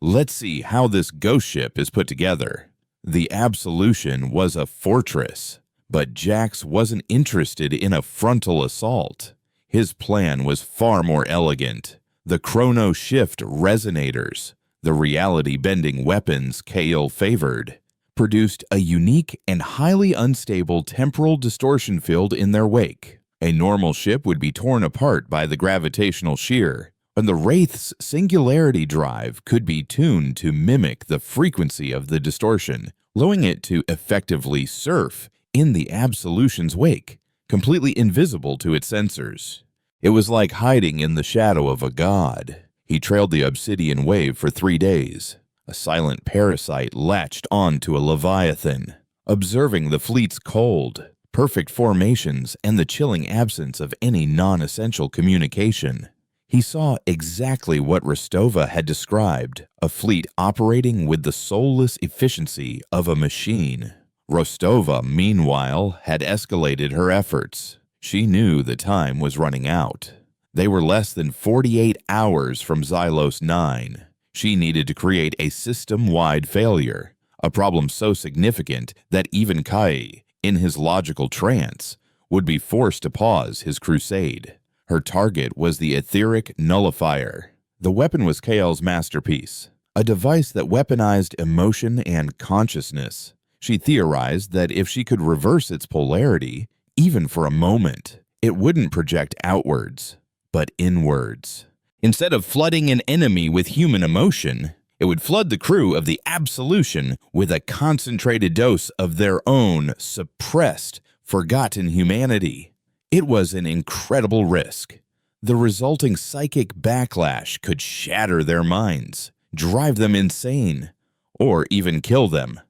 Let's see how this ghost ship is put together." The Absolution was a fortress, but Jax wasn't interested in a frontal assault. His plan was far more elegant. The chrono shift resonators, the reality-bending weapons Kale favored, produced a unique and highly unstable temporal distortion field in their wake. A normal ship would be torn apart by the gravitational shear, and the Wraith's singularity drive could be tuned to mimic the frequency of the distortion, allowing it to effectively surf in the Absolution's wake, completely invisible to its sensors. It was like hiding in the shadow of a god. He trailed the obsidian wave for 3 days. A silent parasite latched onto a leviathan, observing the fleet's cold, perfect formations and the chilling absence of any non-essential communication. He saw exactly what Rostova had described, a fleet operating with the soulless efficiency of a machine. Rostova, meanwhile, had escalated her efforts. She knew the time was running out. They were less than 48 hours from Xylos 9. She needed to create a system-wide failure, a problem so significant that even Kai, in his logical trance, would be forced to pause his crusade. Her target was the etheric nullifier. The weapon was Kale's masterpiece, a device that weaponized emotion and consciousness. She theorized that if she could reverse its polarity, even for a moment, it wouldn't project outwards, but inwards. Instead of flooding an enemy with human emotion, It would flood the crew of the Absolution with a concentrated dose of their own suppressed, forgotten humanity. It was an incredible risk. The resulting psychic backlash could shatter their minds, drive them insane, or even kill them.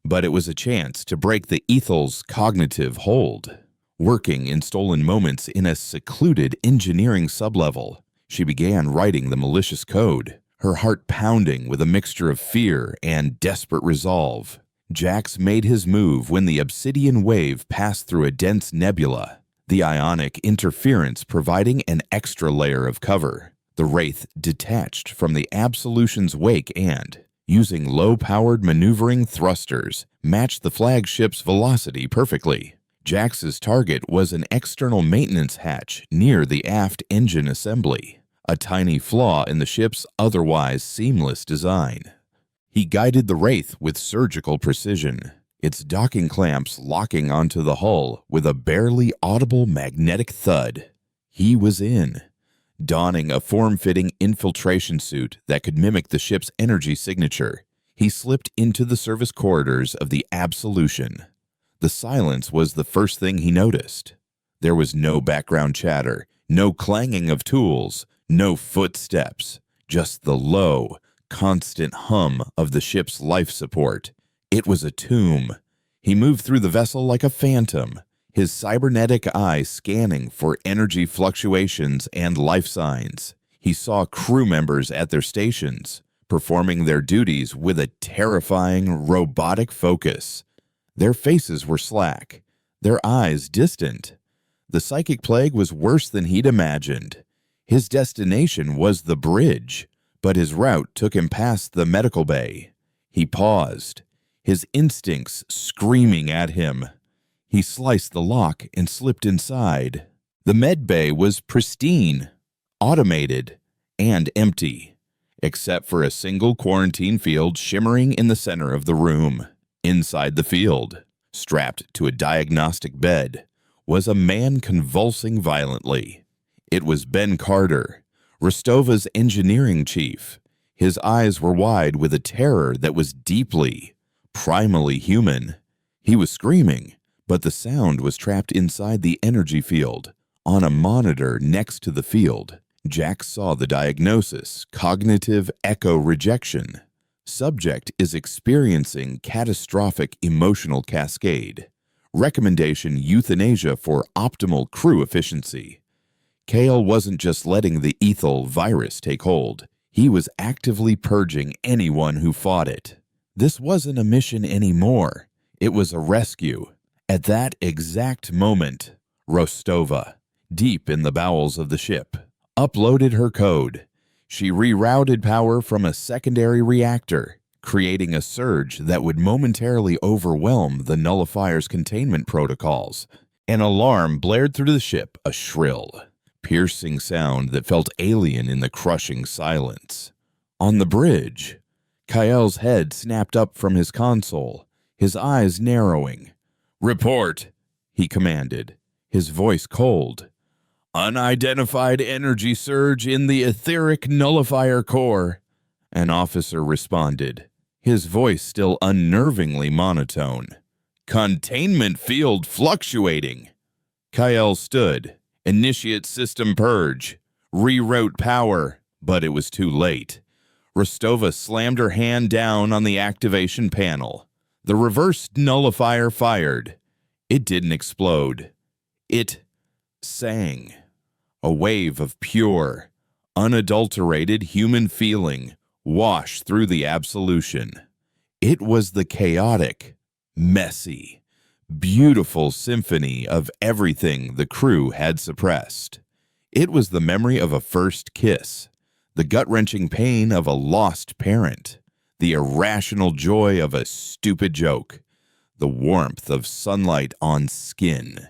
But it was a chance to break the Ethel's cognitive hold. Working in stolen moments in a secluded engineering sublevel, she began writing the malicious code, her heart pounding with a mixture of fear and desperate resolve. Jax made his move when the obsidian wave passed through a dense nebula, the ionic interference providing an extra layer of cover. The Wraith detached from the Absolution's wake and, using low-powered maneuvering thrusters, matched the flagship's velocity perfectly. Jax's target was an external maintenance hatch near the aft engine assembly, a tiny flaw in the ship's otherwise seamless design. He guided the Wraith with surgical precision, its docking clamps locking onto the hull with a barely audible magnetic thud. He was in. Donning a form-fitting infiltration suit that could mimic the ship's energy signature, he slipped into the service corridors of the Absolution. The silence was the first thing he noticed. There was no background chatter, no clanging of tools, no footsteps, just the low, constant hum of the ship's life support. It was a tomb. He moved through the vessel like a phantom, his cybernetic eye scanning for energy fluctuations and life signs. He saw crew members at their stations, performing their duties with a terrifying, robotic focus. Their faces were slack, their eyes distant. The psychic plague was worse than he'd imagined. His destination was the bridge, but his route took him past the medical bay. He paused, his instincts screaming at him. He sliced the lock and slipped inside. The med bay was pristine, automated, and empty, except for a single quarantine field shimmering in the center of the room. Inside the field, strapped to a diagnostic bed, was a man convulsing violently. It was Ben Carter, Rostova's engineering chief. His eyes were wide with a terror that was deeply, primally human. He was screaming, but the sound was trapped inside the energy field. On a monitor next to the field, Jax saw the diagnosis: cognitive echo rejection. Subject is experiencing catastrophic emotional cascade. Recommendation: euthanasia for optimal crew efficiency. Kale wasn't just letting the Ethel virus take hold. He was actively purging anyone who fought it. This wasn't a mission anymore. It was a rescue. At that exact moment, Rostova, deep in the bowels of the ship, uploaded her code. She rerouted power from a secondary reactor, creating a surge that would momentarily overwhelm the nullifier's containment protocols. An alarm blared through the ship, a shrill, piercing sound that felt alien in the crushing silence. On the bridge, Kael's head snapped up from his console, his eyes narrowing. "Report," he commanded, his voice cold. "Unidentified energy surge in the etheric nullifier core," an officer responded, his voice still unnervingly monotone. "Containment field fluctuating." Kael stood. "Initiate system purge. Reroute power," but it was too late. Rostova slammed her hand down on the activation panel. The reverse nullifier fired. It didn't explode. It sang. A wave of pure, unadulterated human feeling washed through the Absolution. It was the chaotic, messy, beautiful symphony of everything the crew had suppressed. It was the memory of a first kiss, the gut-wrenching pain of a lost parent, the irrational joy of a stupid joke, the warmth of sunlight on skin.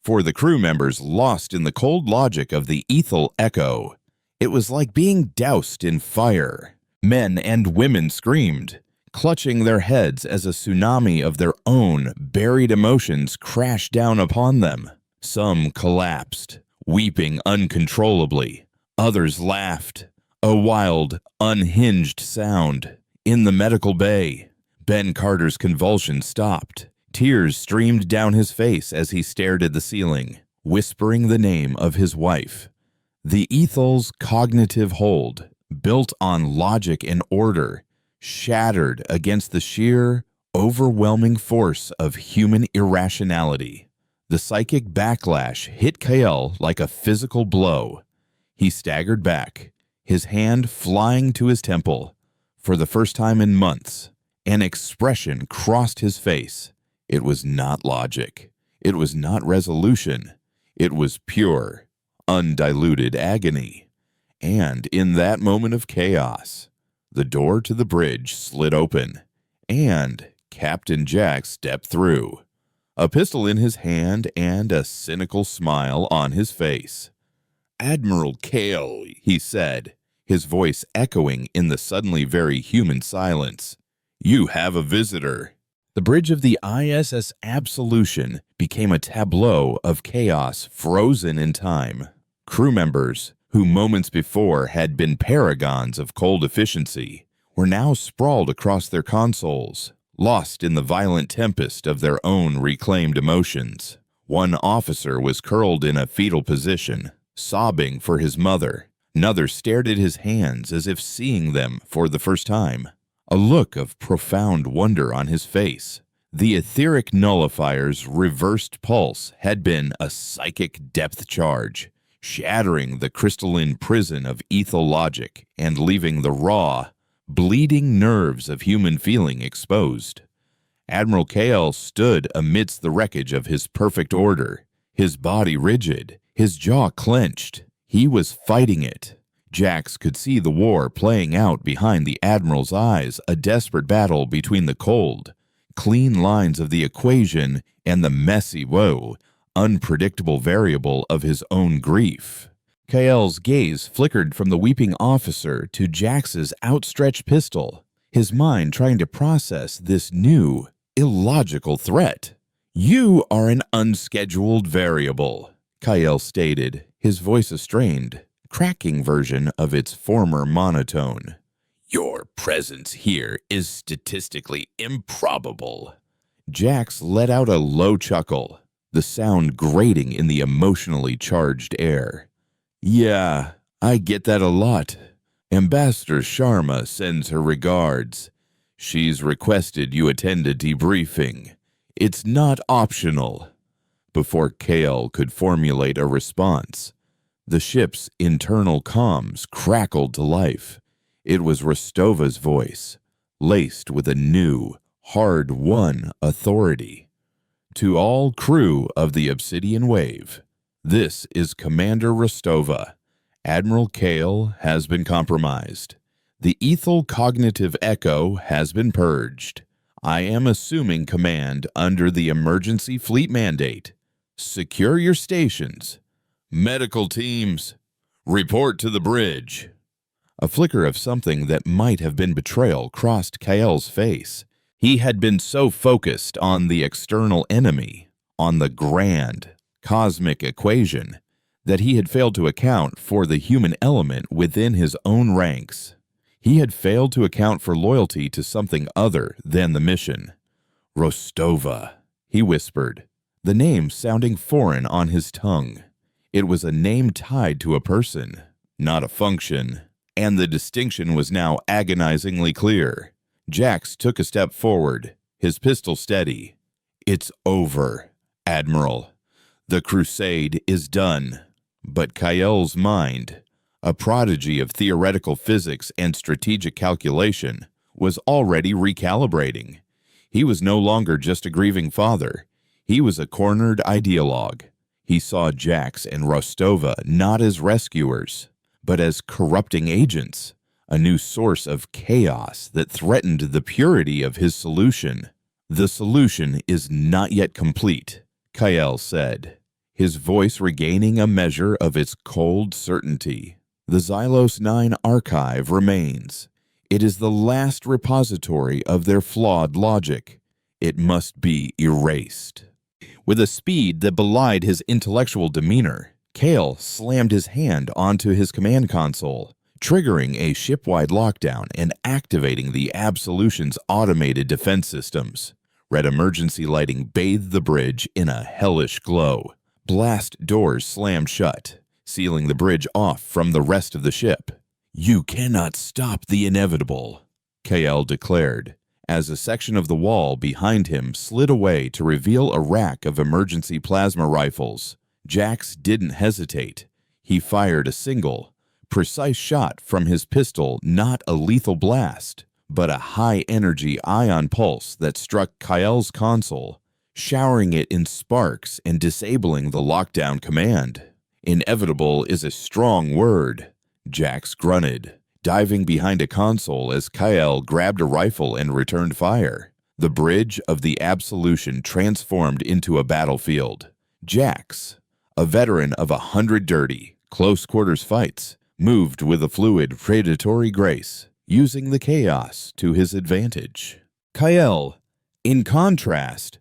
For the crew members lost in the cold logic of the Ethel echo, it was like being doused in fire. Men and women screamed, clutching their heads as a tsunami of their own buried emotions crashed down upon them. Some collapsed, weeping uncontrollably. Others laughed, a wild, unhinged sound. In the medical bay, Ben Carter's convulsions stopped. Tears streamed down his face as he stared at the ceiling, whispering the name of his wife. The Ethel's cognitive hold, built on logic and order, shattered against the sheer, overwhelming force of human irrationality. The psychic backlash hit Kael like a physical blow. He staggered back, his hand flying to his temple. For the first time in months, an expression crossed his face. It was not logic. It was not resolution. It was pure, undiluted agony. And in that moment of chaos, the door to the bridge slid open, and Captain Jack stepped through, a pistol in his hand and a cynical smile on his face. "Admiral Kael," he said, his voice echoing in the suddenly very human silence. "You have a visitor." The bridge of the ISS Absolution became a tableau of chaos frozen in time. Crew members, who moments before had been paragons of cold efficiency, were now sprawled across their consoles, lost in the violent tempest of their own reclaimed emotions. One officer was curled in a fetal position, sobbing for his mother. Another stared at his hands as if seeing them for the first time, a look of profound wonder on his face. The etheric nullifier's reversed pulse had been a psychic depth charge, shattering the crystalline prison of ethel logic and leaving the raw, bleeding nerves of human feeling exposed. Admiral Kael stood amidst the wreckage of his perfect order, his body rigid, his jaw clenched. He was fighting it. Jax could see the war playing out behind the Admiral's eyes, a desperate battle between the cold, clean lines of the equation and the messy, unpredictable variable of his own grief. Kael's gaze flickered from the weeping officer to Jax's outstretched pistol, his mind trying to process this new, illogical threat. "You are an unscheduled variable," Kael stated, his voice a strained, cracking version of its former monotone. "Your presence here is statistically improbable." Jax let out a low chuckle, the sound grating in the emotionally charged air. "Yeah, I get that a lot. Ambassador Sharma sends her regards. She's requested you attend a debriefing. It's not optional." Before Kael could formulate a response, the ship's internal comms crackled to life. It was Rostova's voice, laced with a new, hard-won authority. "To all crew of the Obsidian Wave, this is Commander Rostova. Admiral Kael has been compromised. The ethel cognitive echo has been purged. I am assuming command under the emergency fleet mandate. Secure your stations. Medical teams, report to the bridge." A flicker of something that might have been betrayal crossed Kael's face. He had been so focused on the external enemy, on the grand, cosmic equation, that he had failed to account for the human element within his own ranks. He had failed to account for loyalty to something other than the mission. "Rostova," he whispered, the name sounding foreign on his tongue. It was a name tied to a person, not a function, and the distinction was now agonizingly clear. Jax took a step forward, his pistol steady. "It's over, Admiral. The crusade is done." But Kael's mind, a prodigy of theoretical physics and strategic calculation, was already recalibrating. He was no longer just a grieving father. He was a cornered ideologue. He saw Jax and Rostova not as rescuers, but as corrupting agents, a new source of chaos that threatened the purity of his solution. "The solution is not yet complete," Kael said, his voice regaining a measure of its cold certainty. "The Xylos 9 archive remains. It is the last repository of their flawed logic. It must be erased." With a speed that belied his intellectual demeanor, Kael slammed his hand onto his command console, triggering a ship-wide lockdown and activating the Absolution's automated defense systems. Red emergency lighting bathed the bridge in a hellish glow. Blast doors slammed shut, sealing the bridge off from the rest of the ship. "You cannot stop the inevitable," Kael declared, as a section of the wall behind him slid away to reveal a rack of emergency plasma rifles. Jax didn't hesitate. He fired a single, precise shot from his pistol, not a lethal blast, but a high-energy ion pulse that struck Kael's console, showering it in sparks and disabling the lockdown command. "Inevitable is a strong word," Jax grunted, diving behind a console as Kael grabbed a rifle and returned fire. The bridge of the Absolution transformed into a battlefield. Jax, a veteran of 100 dirty, close-quarters fights, moved with a fluid, predatory grace, using the chaos to his advantage. Kael, in contrast,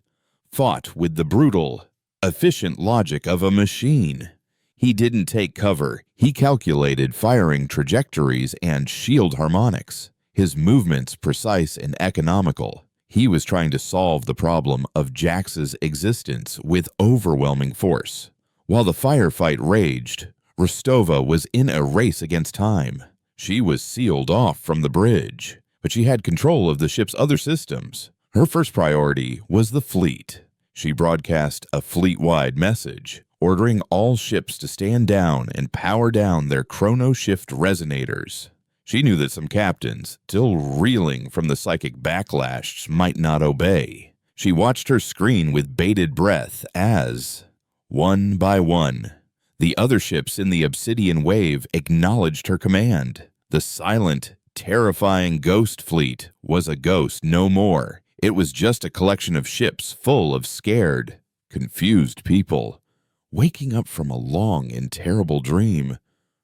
fought with the brutal, efficient logic of a machine. He didn't take cover. He calculated firing trajectories and shield harmonics, his movements precise and economical. He was trying to solve the problem of Jax's existence with overwhelming force. While the firefight raged, Rostova was in a race against time. She was sealed off from the bridge, but she had control of the ship's other systems. Her first priority was the fleet. She broadcast a fleet-wide message, ordering all ships to stand down and power down their chrono-shift resonators. She knew that some captains, still reeling from the psychic backlash, might not obey. She watched her screen with bated breath as, one by one, the other ships in the Obsidian Wave acknowledged her command. The silent, terrifying ghost fleet was a ghost no more. It was just a collection of ships full of scared, confused people, waking up from a long and terrible dream.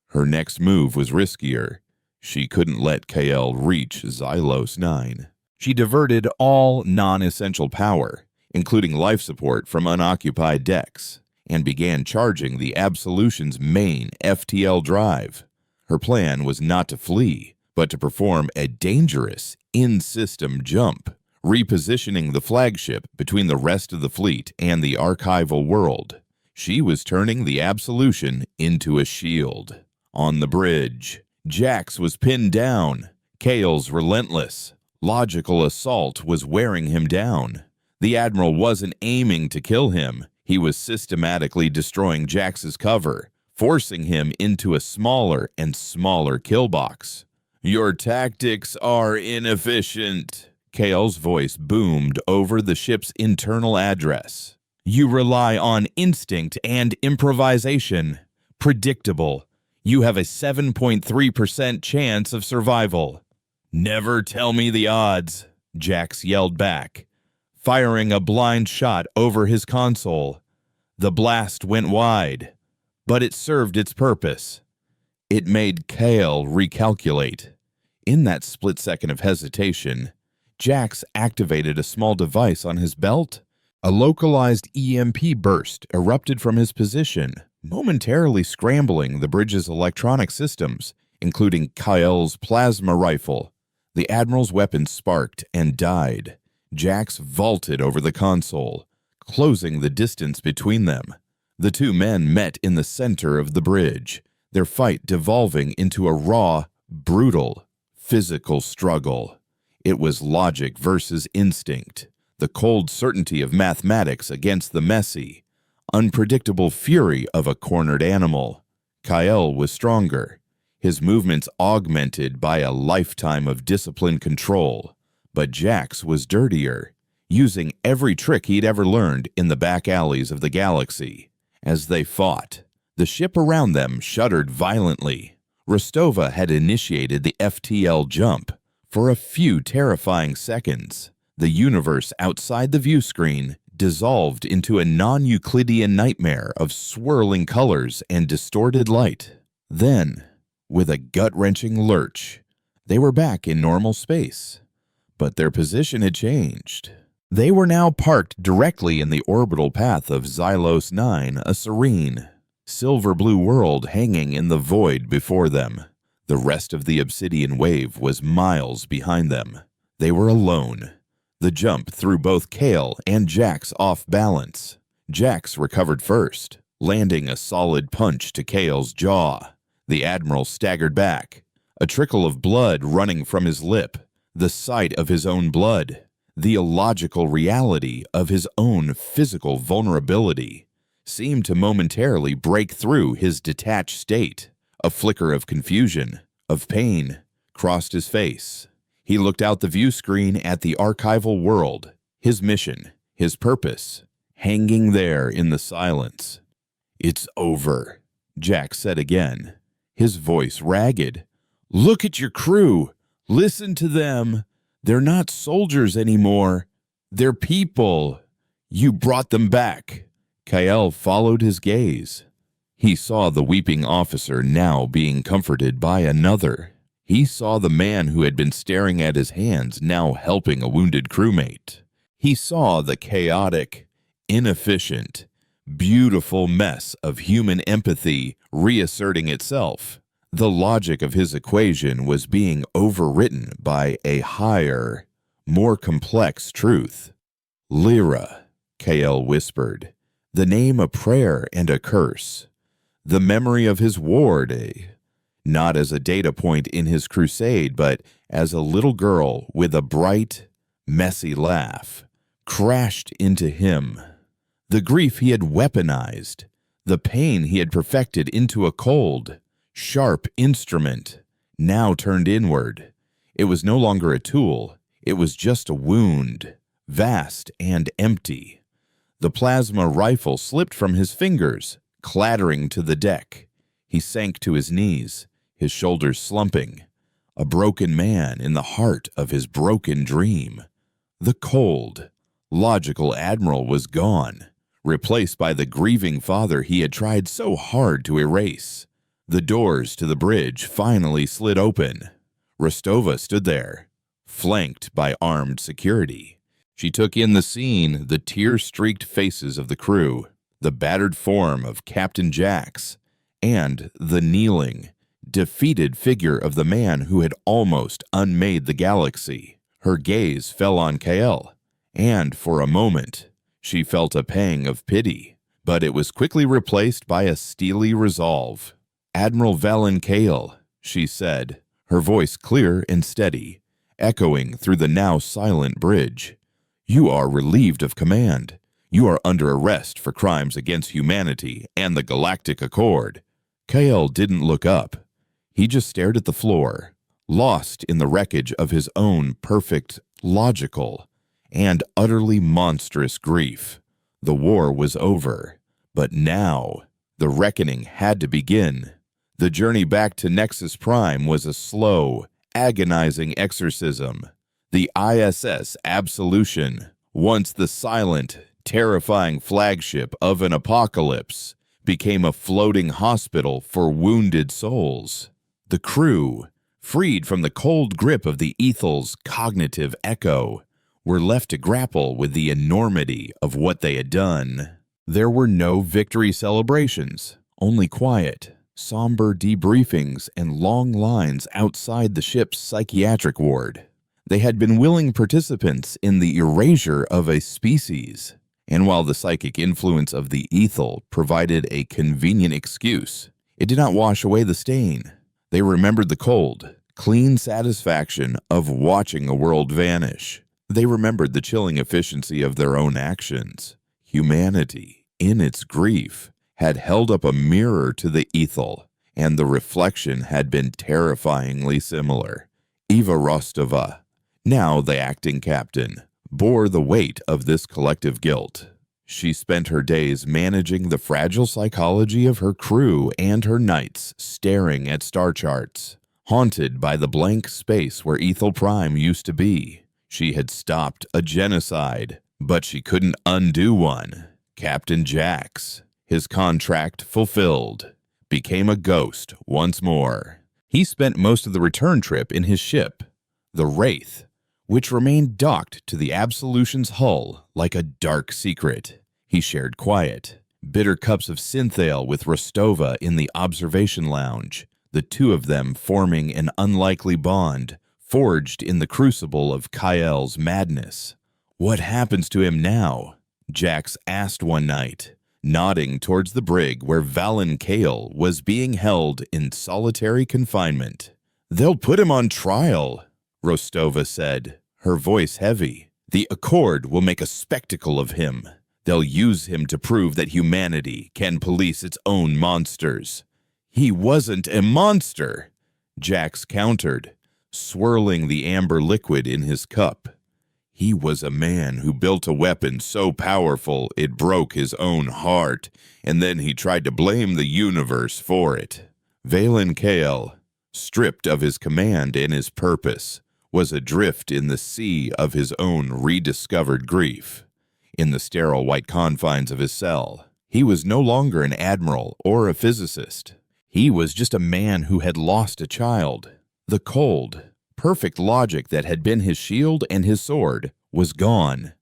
Her next move was riskier. She couldn't let Kael reach Xylos 9. She diverted all non-essential power, including life support from unoccupied decks, and began charging the Absolution's main FTL drive. Her plan was not to flee, but to perform a dangerous in-system jump, repositioning the flagship between the rest of the fleet and the archival world. She was turning the Absolution into a shield. On the bridge, Jax was pinned down. Kael's relentless, logical assault was wearing him down. The Admiral wasn't aiming to kill him. He was systematically destroying Jax's cover, forcing him into a smaller and smaller kill box. "Your tactics are inefficient," Kael's voice boomed over the ship's internal address. "You rely on instinct and improvisation. Predictable. You have a 7.3% chance of survival." "Never tell me the odds," Jax yelled back, firing a blind shot over his console. The blast went wide, but it served its purpose. It made Kael recalculate. In that split second of hesitation, Jax activated a small device on his belt. A localized EMP burst erupted from his position, momentarily scrambling the bridge's electronic systems, including Kael's plasma rifle. The Admiral's weapon sparked and died. Jax vaulted over the console, closing the distance between them. The two men met in the center of the bridge, their fight devolving into a raw, brutal, physical struggle. It was logic versus instinct, the cold certainty of mathematics against the messy, unpredictable fury of a cornered animal. Kael was stronger, his movements augmented by a lifetime of disciplined control, but Jax was dirtier, using every trick he'd ever learned in the back alleys of the galaxy. As they fought, the ship around them shuddered violently. Rostova had initiated the FTL jump. For a few terrifying seconds, the universe outside the view screen dissolved into a non-Euclidean nightmare of swirling colors and distorted light. Then, with a gut-wrenching lurch, they were back in normal space. But their position had changed. They were now parked directly in the orbital path of Xylos 9, a serene, silver-blue world hanging in the void before them. The rest of the obsidian wave was miles behind them. They were alone. The jump threw both Kale and Jax off balance. Jax recovered first, landing a solid punch to Kale's jaw. The Admiral staggered back, a trickle of blood running from his lip, the sight of his own blood, the illogical reality of his own physical vulnerability, seemed to momentarily break through his detached state. A flicker of confusion, of pain, crossed his face. He looked out the view screen at the archival world, his mission, his purpose, hanging there in the silence. "It's over," Jax said again, his voice ragged. "Look at your crew. Listen to them. They're not soldiers anymore. They're people. You brought them back." Kael followed his gaze. He saw the weeping officer now being comforted by another. He saw the man who had been staring at his hands now helping a wounded crewmate. He saw the chaotic, inefficient, beautiful mess of human empathy reasserting itself. The logic of his equation was being overwritten by a higher, more complex truth. "Lyra," Kael whispered, the name a prayer and a curse. The memory of his ward, not as a data point in his crusade, but as a little girl with a bright, messy laugh, crashed into him. The grief he had weaponized, the pain he had perfected into a cold, sharp instrument, now turned inward. It was no longer a tool, it was just a wound, vast and empty. The plasma rifle slipped from his fingers, clattering to the deck. He sank to his knees, his shoulders slumping, a broken man in the heart of his broken dream. The cold, logical Admiral was gone, replaced by the grieving father he had tried so hard to erase. The doors to the bridge finally slid open. Rostova stood there, flanked by armed security. She took in the scene, the tear-streaked faces of the crew, the battered form of Captain Jax, and the kneeling, defeated figure of the man who had almost unmade the galaxy. Her gaze fell on Kael, and for a moment, she felt a pang of pity, but it was quickly replaced by a steely resolve. "Admiral Valen Kael," she said, her voice clear and steady, echoing through the now silent bridge. "You are relieved of command. You are under arrest for crimes against humanity and the Galactic Accord." Kael didn't look up. He just stared at the floor, lost in the wreckage of his own perfect, logical, and utterly monstrous grief. The war was over, but now the reckoning had to begin. The journey back to Nexus Prime was a slow, agonizing exorcism. The ISS Absolution, once the silent, terrifying flagship of an apocalypse, became a floating hospital for wounded souls. The crew, freed from the cold grip of the Ethel's cognitive echo, were left to grapple with the enormity of what they had done. There were no victory celebrations, only quiet, somber debriefings and long lines outside the ship's psychiatric ward. They had been willing participants in the erasure of a species, and while the psychic influence of the Ethel provided a convenient excuse, it did not wash away the stain. They remembered the cold, clean satisfaction of watching a world vanish. They remembered the chilling efficiency of their own actions. Humanity, in its grief, had held up a mirror to the Ethel, and the reflection had been terrifyingly similar. Eva Rostova, now the acting captain, bore the weight of this collective guilt. She spent her days managing the fragile psychology of her crew and her nights staring at star charts, haunted by the blank space where Ethel Prime used to be. She had stopped a genocide, but she couldn't undo one. Captain Jax, his contract fulfilled, became a ghost once more. He spent most of the return trip in his ship, the Wraith, which remained docked to the Absolution's hull like a dark secret. He shared quiet, bitter cups of synthale with Rostova in the observation lounge, the two of them forming an unlikely bond, forged in the crucible of Kael's madness. "What happens to him now?" Jax asked one night, nodding towards the brig where Valen Kael was being held in solitary confinement. "They'll put him on trial," Rostova said, her voice heavy. "The Accord will make a spectacle of him. They'll use him to prove that humanity can police its own monsters." "He wasn't a monster," Jax countered, swirling the amber liquid in his cup. "He was a man who built a weapon so powerful it broke his own heart, and then he tried to blame the universe for it." Valen Kael, stripped of his command and his purpose, was adrift in the sea of his own rediscovered grief. In the sterile white confines of his cell, he was no longer an admiral or a physicist. He was just a man who had lost a child. The cold, perfect logic that had been his shield and his sword was gone,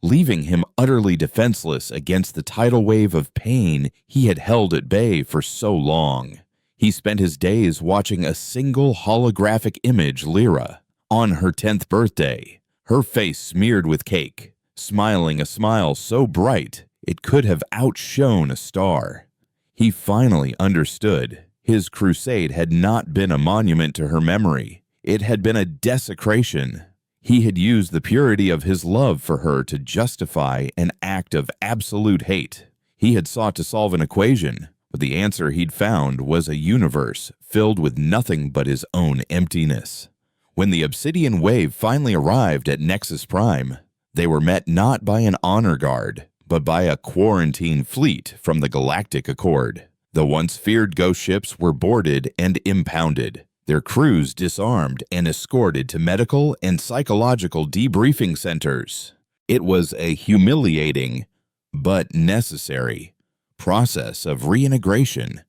leaving him utterly defenseless against the tidal wave of pain he had held at bay for so long. He spent his days watching a single holographic image, Lyra, on her 10th birthday, her face smeared with cake, smiling a smile so bright it could have outshone a star. He finally understood. His crusade had not been a monument to her memory. It had been a desecration. He had used the purity of his love for her to justify an act of absolute hate. He had sought to solve an equation, but the answer he'd found was a universe filled with nothing but his own emptiness. When the Obsidian Wave finally arrived at Nexus Prime, they were met not by an honor guard, but by a quarantine fleet from the Galactic Accord. The once feared ghost ships were boarded and impounded, their crews disarmed and escorted to medical and psychological debriefing centers. It was a humiliating, but necessary, process of reintegration.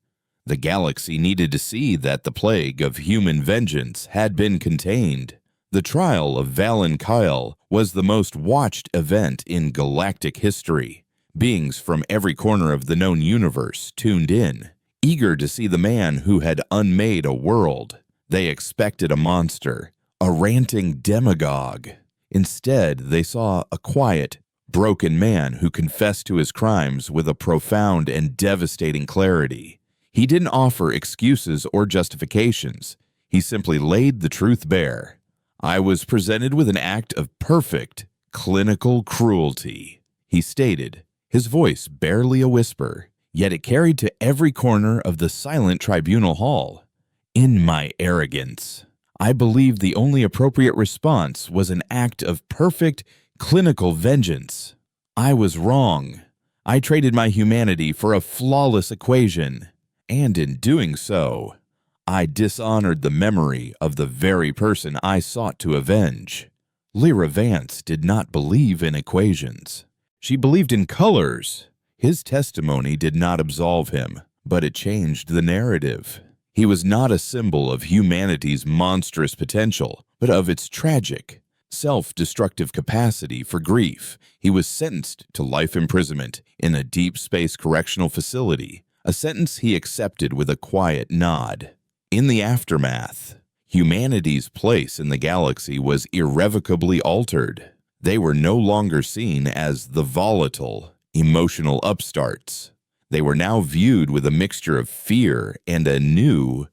The galaxy needed to see that the plague of human vengeance had been contained. The trial of Valen Kael was the most watched event in galactic history. Beings from every corner of the known universe tuned in, eager to see the man who had unmade a world. They expected a monster, a ranting demagogue. Instead, they saw a quiet, broken man who confessed to his crimes with a profound and devastating clarity. He didn't offer excuses or justifications. He simply laid the truth bare. "I was presented with an act of perfect, clinical cruelty," he stated, his voice barely a whisper, yet it carried to every corner of the silent tribunal hall. "In my arrogance, I believed the only appropriate response was an act of perfect, clinical vengeance. I was wrong. I traded my humanity for a flawless equation. And in doing so, I dishonored the memory of the very person I sought to avenge." Lyra Vance did not believe in equations. She believed in colors. His testimony did not absolve him, but it changed the narrative. He was not a symbol of humanity's monstrous potential, but of its tragic, self-destructive capacity for grief. He was sentenced to life imprisonment in a deep space correctional facility, a sentence he accepted with a quiet nod. In the aftermath, humanity's place in the galaxy was irrevocably altered. They were no longer seen as the volatile, emotional upstarts. They were now viewed with a mixture of fear and a new,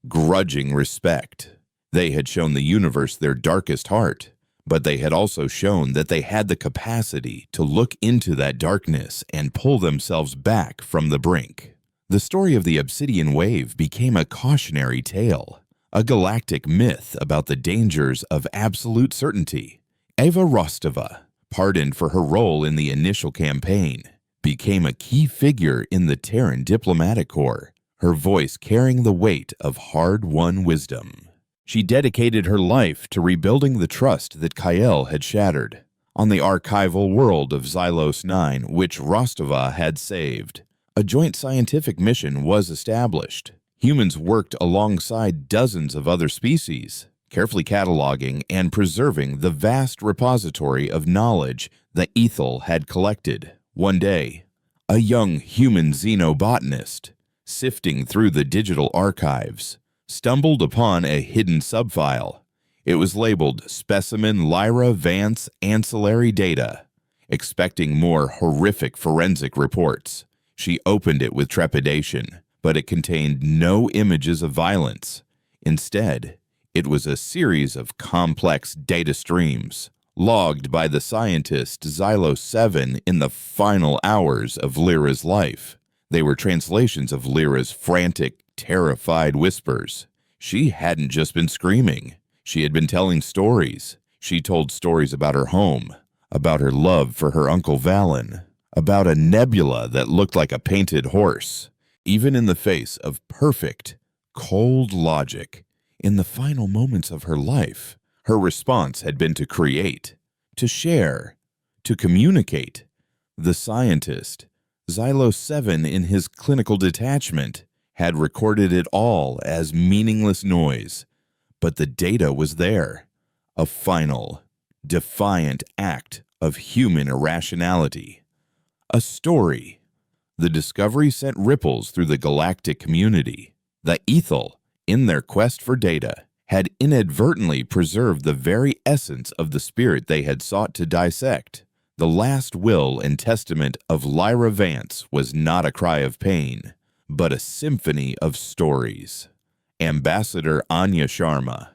grudging respect. They had shown the universe their darkest heart, but they had also shown that they had the capacity to look into that darkness and pull themselves back from the brink. The story of the Obsidian Wave became a cautionary tale, a galactic myth about the dangers of absolute certainty. Eva Rostova, pardoned for her role in the initial campaign, became a key figure in the Terran diplomatic corps, her voice carrying the weight of hard-won wisdom. She dedicated her life to rebuilding the trust that Kael had shattered. On the archival world of Xylos 9, which Rostova had saved, a joint scientific mission was established. Humans worked alongside dozens of other species, carefully cataloging and preserving the vast repository of knowledge that Ethel had collected. One day, a young human xenobotanist, sifting through the digital archives, stumbled upon a hidden subfile. It was labeled Specimen Lyra Vance Ancillary Data. Expecting more horrific forensic reports, she opened it with trepidation, but it contained no images of violence. Instead, it was a series of complex data streams, logged by the scientist Xylo 7 in the final hours of Lyra's life. They were translations of Lyra's frantic, terrified whispers. She hadn't just been screaming. She had been telling stories. She told stories about her home, about her love for her Uncle Valen, about a nebula that looked like a painted horse. Even in the face of perfect, cold logic, in the final moments of her life, her response had been to create, to share, to communicate. The scientist, Xylo 7 in his clinical detachment, had recorded it all as meaningless noise, but the data was there, a final, defiant act of human irrationality. A story. The discovery sent ripples through the galactic community. The Ethel, in their quest for data, had inadvertently preserved the very essence of the spirit they had sought to dissect. The last will and testament of Lyra Vance was not a cry of pain, but a symphony of stories. Ambassador Anya Sharma,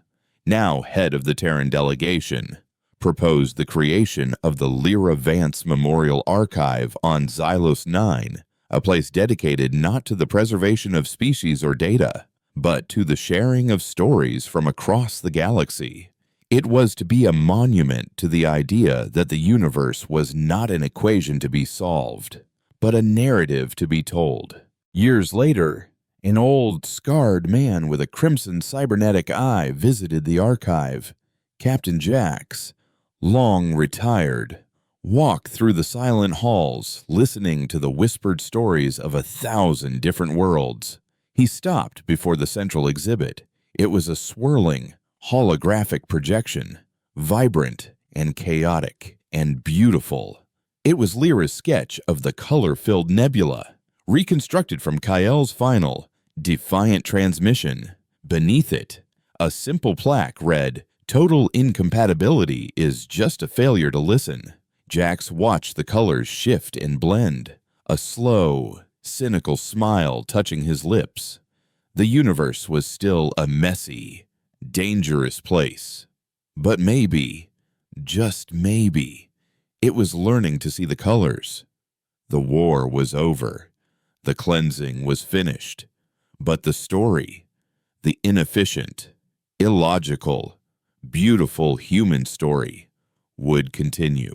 now head of the Terran delegation, proposed the creation of the Lyra Vance Memorial Archive on Xylos 9, a place dedicated not to the preservation of species or data, but to the sharing of stories from across the galaxy. It was to be a monument to the idea that the universe was not an equation to be solved, but a narrative to be told. Years later, an old, scarred man with a crimson cybernetic eye visited the archive. Captain Jax, long retired, walked through the silent halls, listening to the whispered stories of 1,000 different worlds. He stopped before the central exhibit. It was a swirling, holographic projection, vibrant and chaotic and beautiful. It was Lyra's sketch of the color-filled nebula, reconstructed from Kael's final, defiant transmission. Beneath it, a simple plaque read, "Total incompatibility is just a failure to listen." Jax watched the colors shift and blend, a slow, cynical smile touching his lips. The universe was still a messy, dangerous place. But maybe, just maybe, it was learning to see the colors. The war was over. The cleansing was finished. But the story, the inefficient, illogical, beautiful human story, would continue.